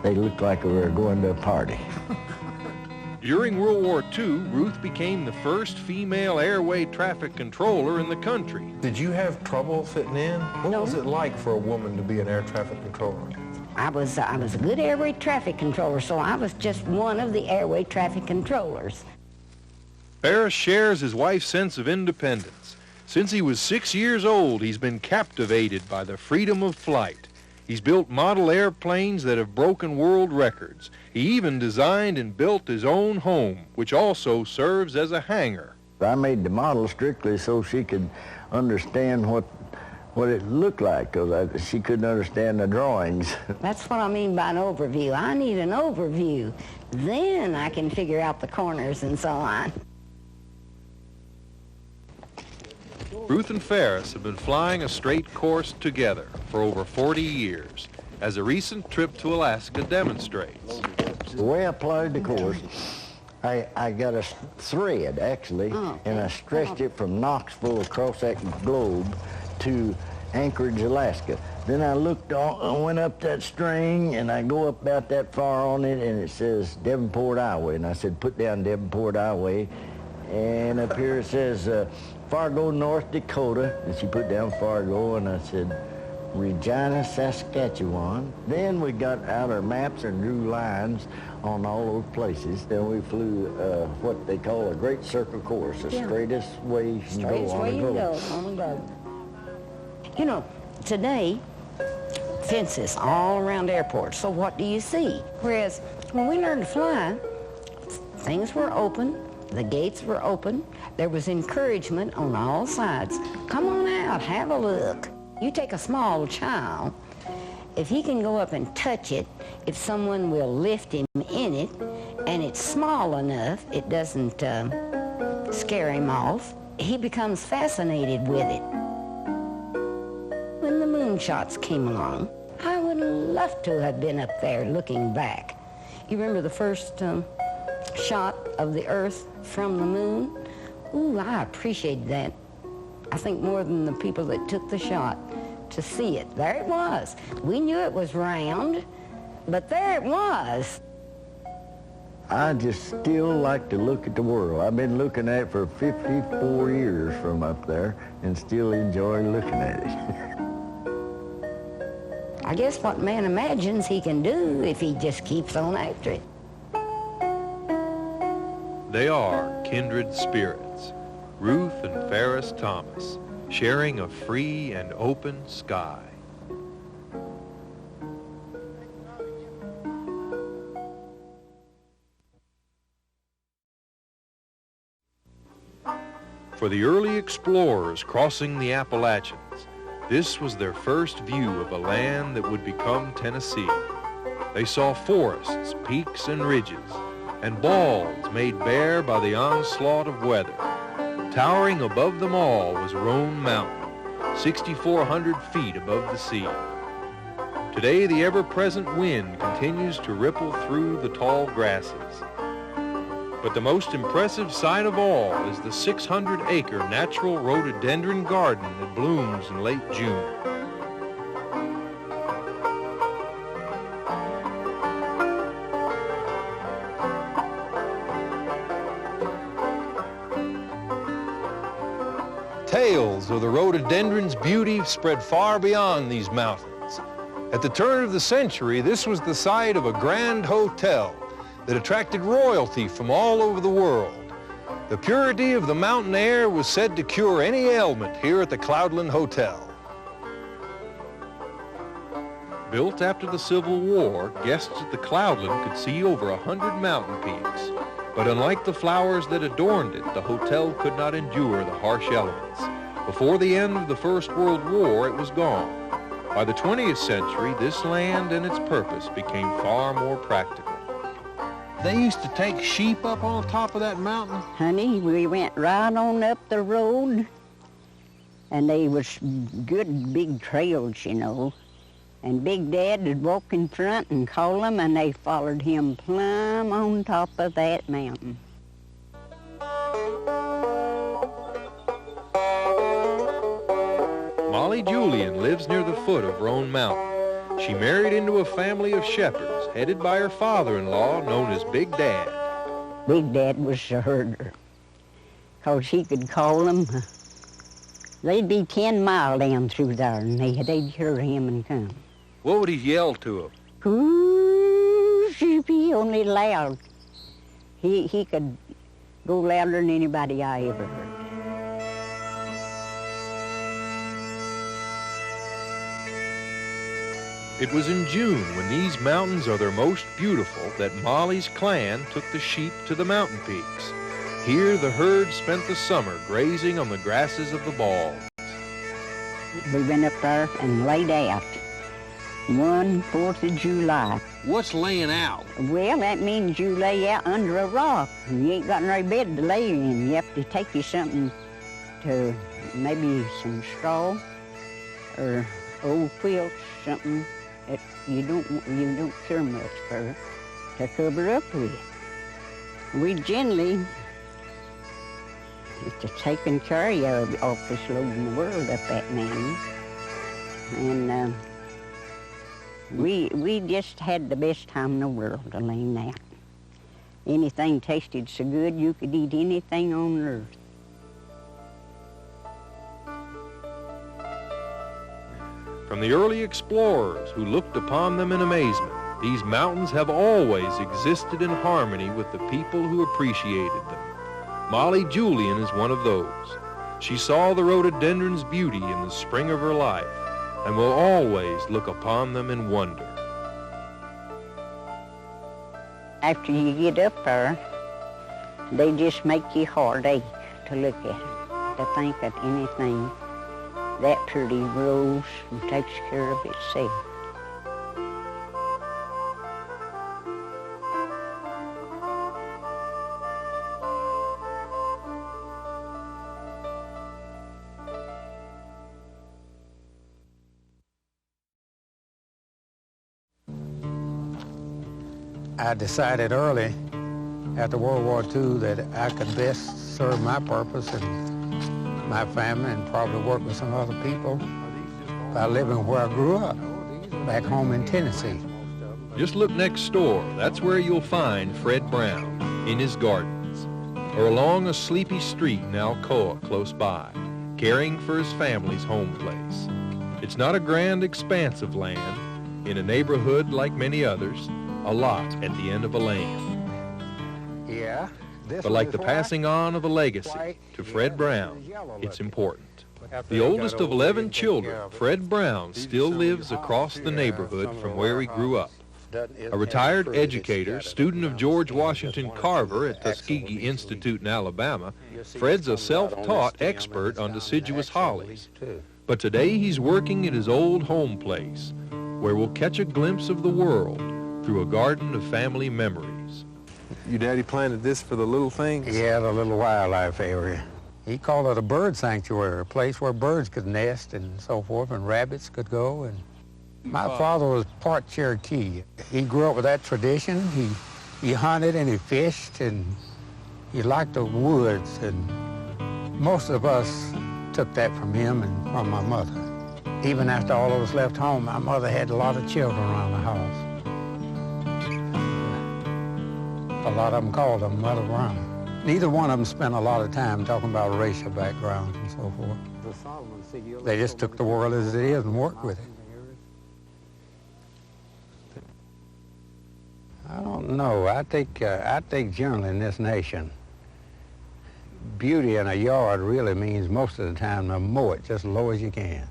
they look like they were going to a party. During World War II, Ruth became the first female airway traffic controller in the country. Did you have trouble fitting in? What was it like for a woman to be an air traffic controller? I was a good airway traffic controller, so I was just one of the airway traffic controllers. Ferris shares his wife's sense of independence. Since he was 6 years old, he's been captivated by the freedom of flight. He's built model airplanes that have broken world records. He even designed and built his own home, which also serves as a hangar. I made the model strictly so she could understand what it looked like, because she couldn't understand the drawings. That's what I mean by an overview. I need an overview. Then I can figure out the corners and so on. Ruth and Ferris have been flying a straight course together for over 40 years, as a recent trip to Alaska demonstrates. The way I plotted the course, I got a thread, actually, and I stretched it from Knoxville across that globe to Anchorage, Alaska. Then I went up that string, and I go up about that far on it, and it says Devonport, Iowa. And I said, put down Devonport, Iowa. And up here it says Fargo, North Dakota. And she put down Fargo, and I said Regina, Saskatchewan. Then we got out our maps and drew lines on all those places. Then we flew what they call a great circle course, the straightest way you can go on the globe. You know, today, fences all around airports, so what do you see? Whereas when we learned to fly, things were open, the gates were open, there was encouragement on all sides. Come on out, have a look. You take a small child, if he can go up and touch it, if someone will lift him in it, and it's small enough, it doesn't scare him off, he becomes fascinated with it. When the moonshots came along, I would love to have been up there looking back. You remember the first shot of the Earth from the moon? Ooh, I appreciated that. I think more than the people that took the shot to see it. There it was. We knew it was round, but there it was. I just still like to look at the world. I've been looking at it for 54 years from up there and still enjoy looking at it. I guess what man imagines he can do if he just keeps on after it. They are kindred spirits, Ruth and Ferris Thomas, sharing a free and open sky. For the early explorers crossing the Appalachians, this was their first view of a land that would become Tennessee. They saw forests, peaks, and ridges, and balds made bare by the onslaught of weather. Towering above them all was Roan Mountain, 6,400 feet above the sea. Today, the ever-present wind continues to ripple through the tall grasses. But the most impressive sight of all is the 600-acre natural rhododendron garden that blooms in late June. Tales of the rhododendron's beauty spread far beyond these mountains. At the turn of the century, this was the site of a grand hotel that attracted royalty from all over the world. The purity of the mountain air was said to cure any ailment here at the Cloudland Hotel. Built after the Civil War, guests at the Cloudland could see over 100 mountain peaks. But unlike the flowers that adorned it, the hotel could not endure the harsh elements. Before the end of the First World War, it was gone. By the 20th century, this land and its purpose became far more practical. They used to take sheep up on top of that mountain? Honey, we went right on up the road, and they was good big trails, you know. And Big Dad would walk in front and call them, and they followed him plumb on top of that mountain. Molly Julian lives near the foot of Roan Mountain. She married into a family of shepherds, headed by her father-in-law, known as Big Dad. Big Dad was a herder, 'cause he could call them. They'd be 10 mile down through there, and they'd hear him and come. What would he yell to them? Ooh, she'd be only loud. He could go louder than anybody I ever heard. It was in June, when these mountains are their most beautiful, that Molly's clan took the sheep to the mountain peaks. Here the herd spent the summer grazing on the grasses of the balls. We went up there and laid out. 4th of July. What's laying out? Well, that means you lay out under a rock. You ain't got no bed to lay in. You have to take you something to, maybe some straw or old quilts, something that you don't care much for, to cover up with. We generally it's taking care of the office load in the world up that mountain. And we just had the best time in the world laying out. Anything tasted so good you could eat anything on earth. From the early explorers who looked upon them in amazement, these mountains have always existed in harmony with the people who appreciated them. Molly Julian is one of those. She saw the rhododendron's beauty in the spring of her life and will always look upon them in wonder. After you get up there, they just make your heart ache to look at it, to think that anything that pretty grows and takes care of itself. I decided early after World War II that I could best serve my purpose and my family and probably work with some other people by living where I grew up, back home in Tennessee. Just look next door. That's where you'll find Fred Brown, in his gardens, or along a sleepy street in Alcoa close by, caring for his family's home place. It's not a grand expanse of land. In a neighborhood like many others, a lot at the end of a lane. Yeah. But like the passing on of a legacy to Fred Brown, it's important. The oldest of 11 children, Fred Brown still lives across the neighborhood from where he grew up. A retired educator, student of George Washington Carver at Tuskegee Institute in Alabama, Fred's a self-taught expert on deciduous hollies. But today he's working at his old home place, where we'll catch a glimpse of the world through a garden of family memories. Your daddy planted this for the little things? Yeah, the little wildlife area. He called it a bird sanctuary, a place where birds could nest and so forth, and rabbits could go. And my father was part Cherokee. He grew up with that tradition. He hunted and he fished, and he liked the woods. And most of us took that from him and from my mother. Even after all of us left home, my mother had a lot of children around the house. A lot of them called them Mother Brown. Neither one of them spent a lot of time talking about racial backgrounds and so forth. They just took the world as it is and worked with it. I don't know. I think generally in this nation, beauty in a yard really means most of the time to mow it just as low as you can.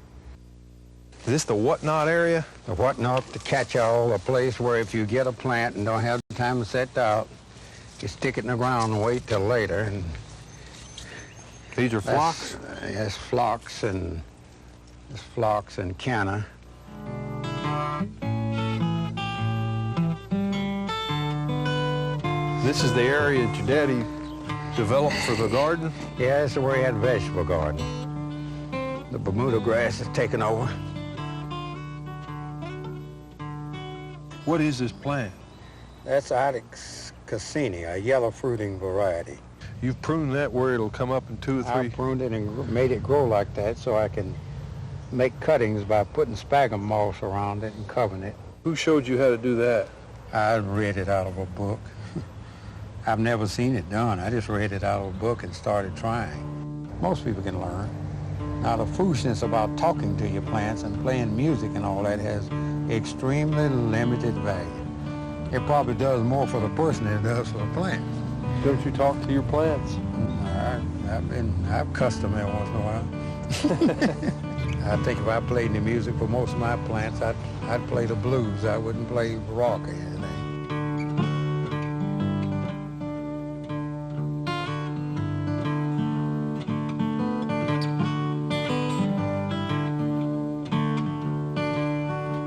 Is this the whatnot area? The whatnot, the catch-all, a place where if you get a plant and don't have the time to set out, you stick it in the ground and wait till later. And these are phlox? Yes, phlox and canna. This is the area that your daddy developed for the garden? Yeah, this is where he had a vegetable garden. The Bermuda grass is taken over. What is this plant? That's Ilex cassini, a yellow fruiting variety. You've pruned that where it'll come up in 2 or 3? I pruned it and made it grow like that so I can make cuttings by putting sphagnum moss around it and covering it. Who showed you how to do that? I read it out of a book. I've never seen it done. I just read it out of a book and started trying. Most people can learn. Now, the foolishness about talking to your plants and playing music and all that has extremely limited value. It probably does more for the person than it does for the plant. Don't you talk to your plants? I've cussed them every once in a while. I think if I played the music for most of my plants, I'd play the blues. I wouldn't play rock or anything.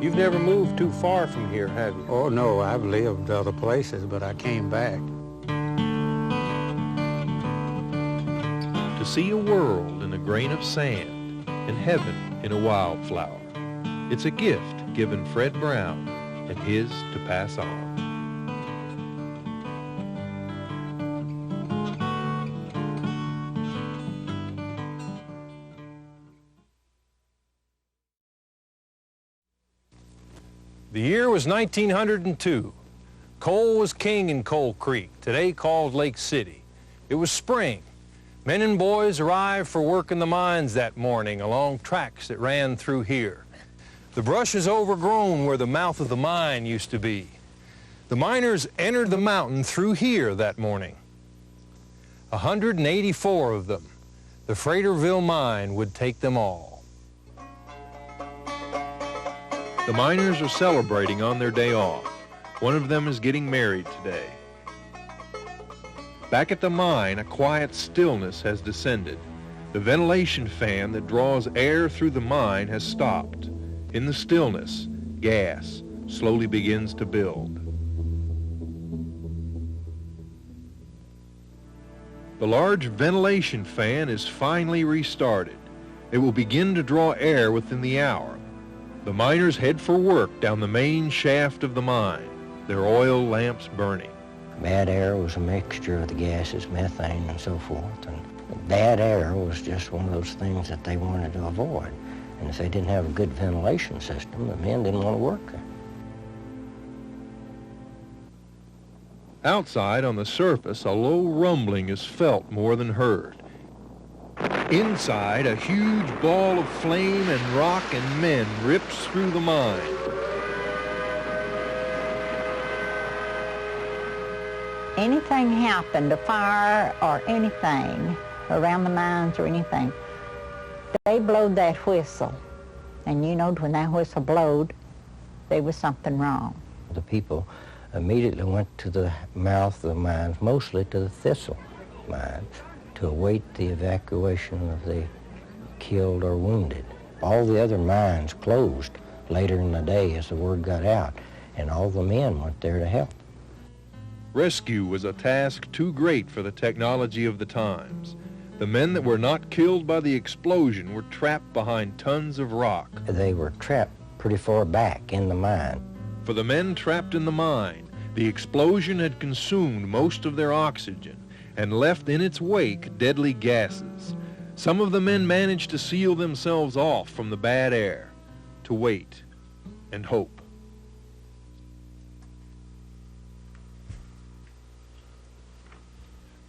You've never moved too far from here, have you? Oh, no, I've lived other places, but I came back. To see a world in a grain of sand and heaven in a wildflower. It's a gift given Fred Brown and his to pass on. The year was 1902. Coal was king in Coal Creek, today called Lake City. It was spring. Men and boys arrived for work in the mines that morning along tracks that ran through here. The brush is overgrown where the mouth of the mine used to be. The miners entered the mountain through here that morning. 184 of them. The Fraterville mine would take them all. The miners are celebrating on their day off. One of them is getting married today. Back at the mine, a quiet stillness has descended. The ventilation fan that draws air through the mine has stopped. In the stillness, gas slowly begins to build. The large ventilation fan is finally restarted. It will begin to draw air within the hour. The miners head for work down the main shaft of the mine, their oil lamps burning. Bad air was a mixture of the gases, methane and so forth. And bad air was just one of those things that they wanted to avoid. And if they didn't have a good ventilation system, the men didn't want to work there. Outside on the surface, a low rumbling is felt more than heard. Inside, a huge ball of flame and rock and men rips through the mine. Anything happened, a fire or anything around the mines or anything, they blowed that whistle. And you know, when that whistle blowed, there was something wrong. The people immediately went to the mouth of the mines, mostly to the Thistle mines, to await the evacuation of the killed or wounded. All the other mines closed later in the day as the word got out, and all the men went there to help. Rescue was a task too great for the technology of the times. The men that were not killed by the explosion were trapped behind tons of rock. They were trapped pretty far back in the mine. For the men trapped in the mine, the explosion had consumed most of their oxygen and left in its wake deadly gases. Some of the men managed to seal themselves off from the bad air, to wait and hope.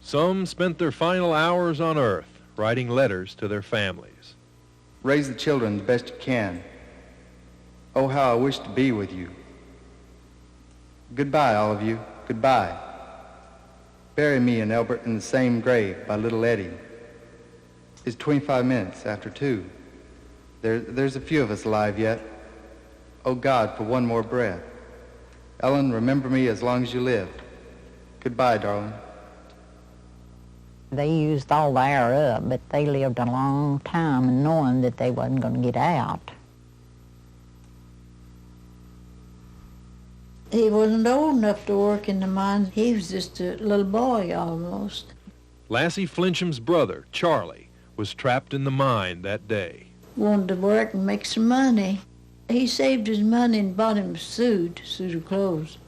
Some spent their final hours on Earth writing letters to their families. Raise the children the best you can. Oh, how I wish to be with you. Goodbye, all of you. Goodbye. Bury me and Elbert in the same grave by little Eddie. It's 25 minutes after 2. There's a few of us alive yet. Oh, God, for one more breath. Ellen, remember me as long as you live. Goodbye, darling. They used all the air up, but they lived a long time knowing that they wasn't going to get out. He wasn't old enough to work in the mines. He was just a little boy almost. Lassie Flincham's brother, Charlie, was trapped in the mine that day. Wanted to work and make some money. He saved his money and bought him a suit of clothes.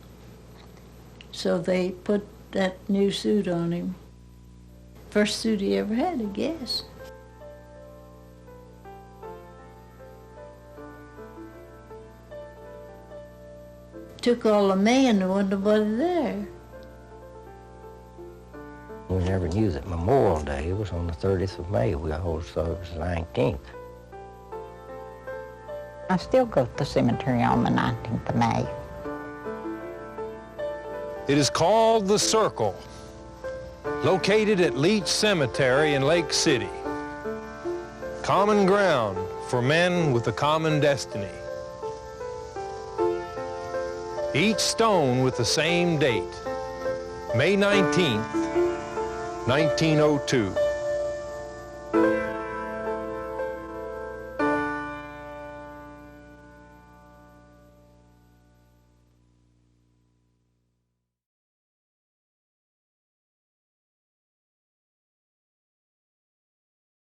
So they put that new suit on him. First suit he ever had, I guess. Took all the men, there wasn't nobody there. never knew that Memorial Day was on the 30th of May. We hold service the 19th. I still go to the cemetery on the 19th of May. It is called the Circle, located at Leach Cemetery in Lake City. Common ground for men with a common destiny. Each stone with the same date, May 19th, 1902.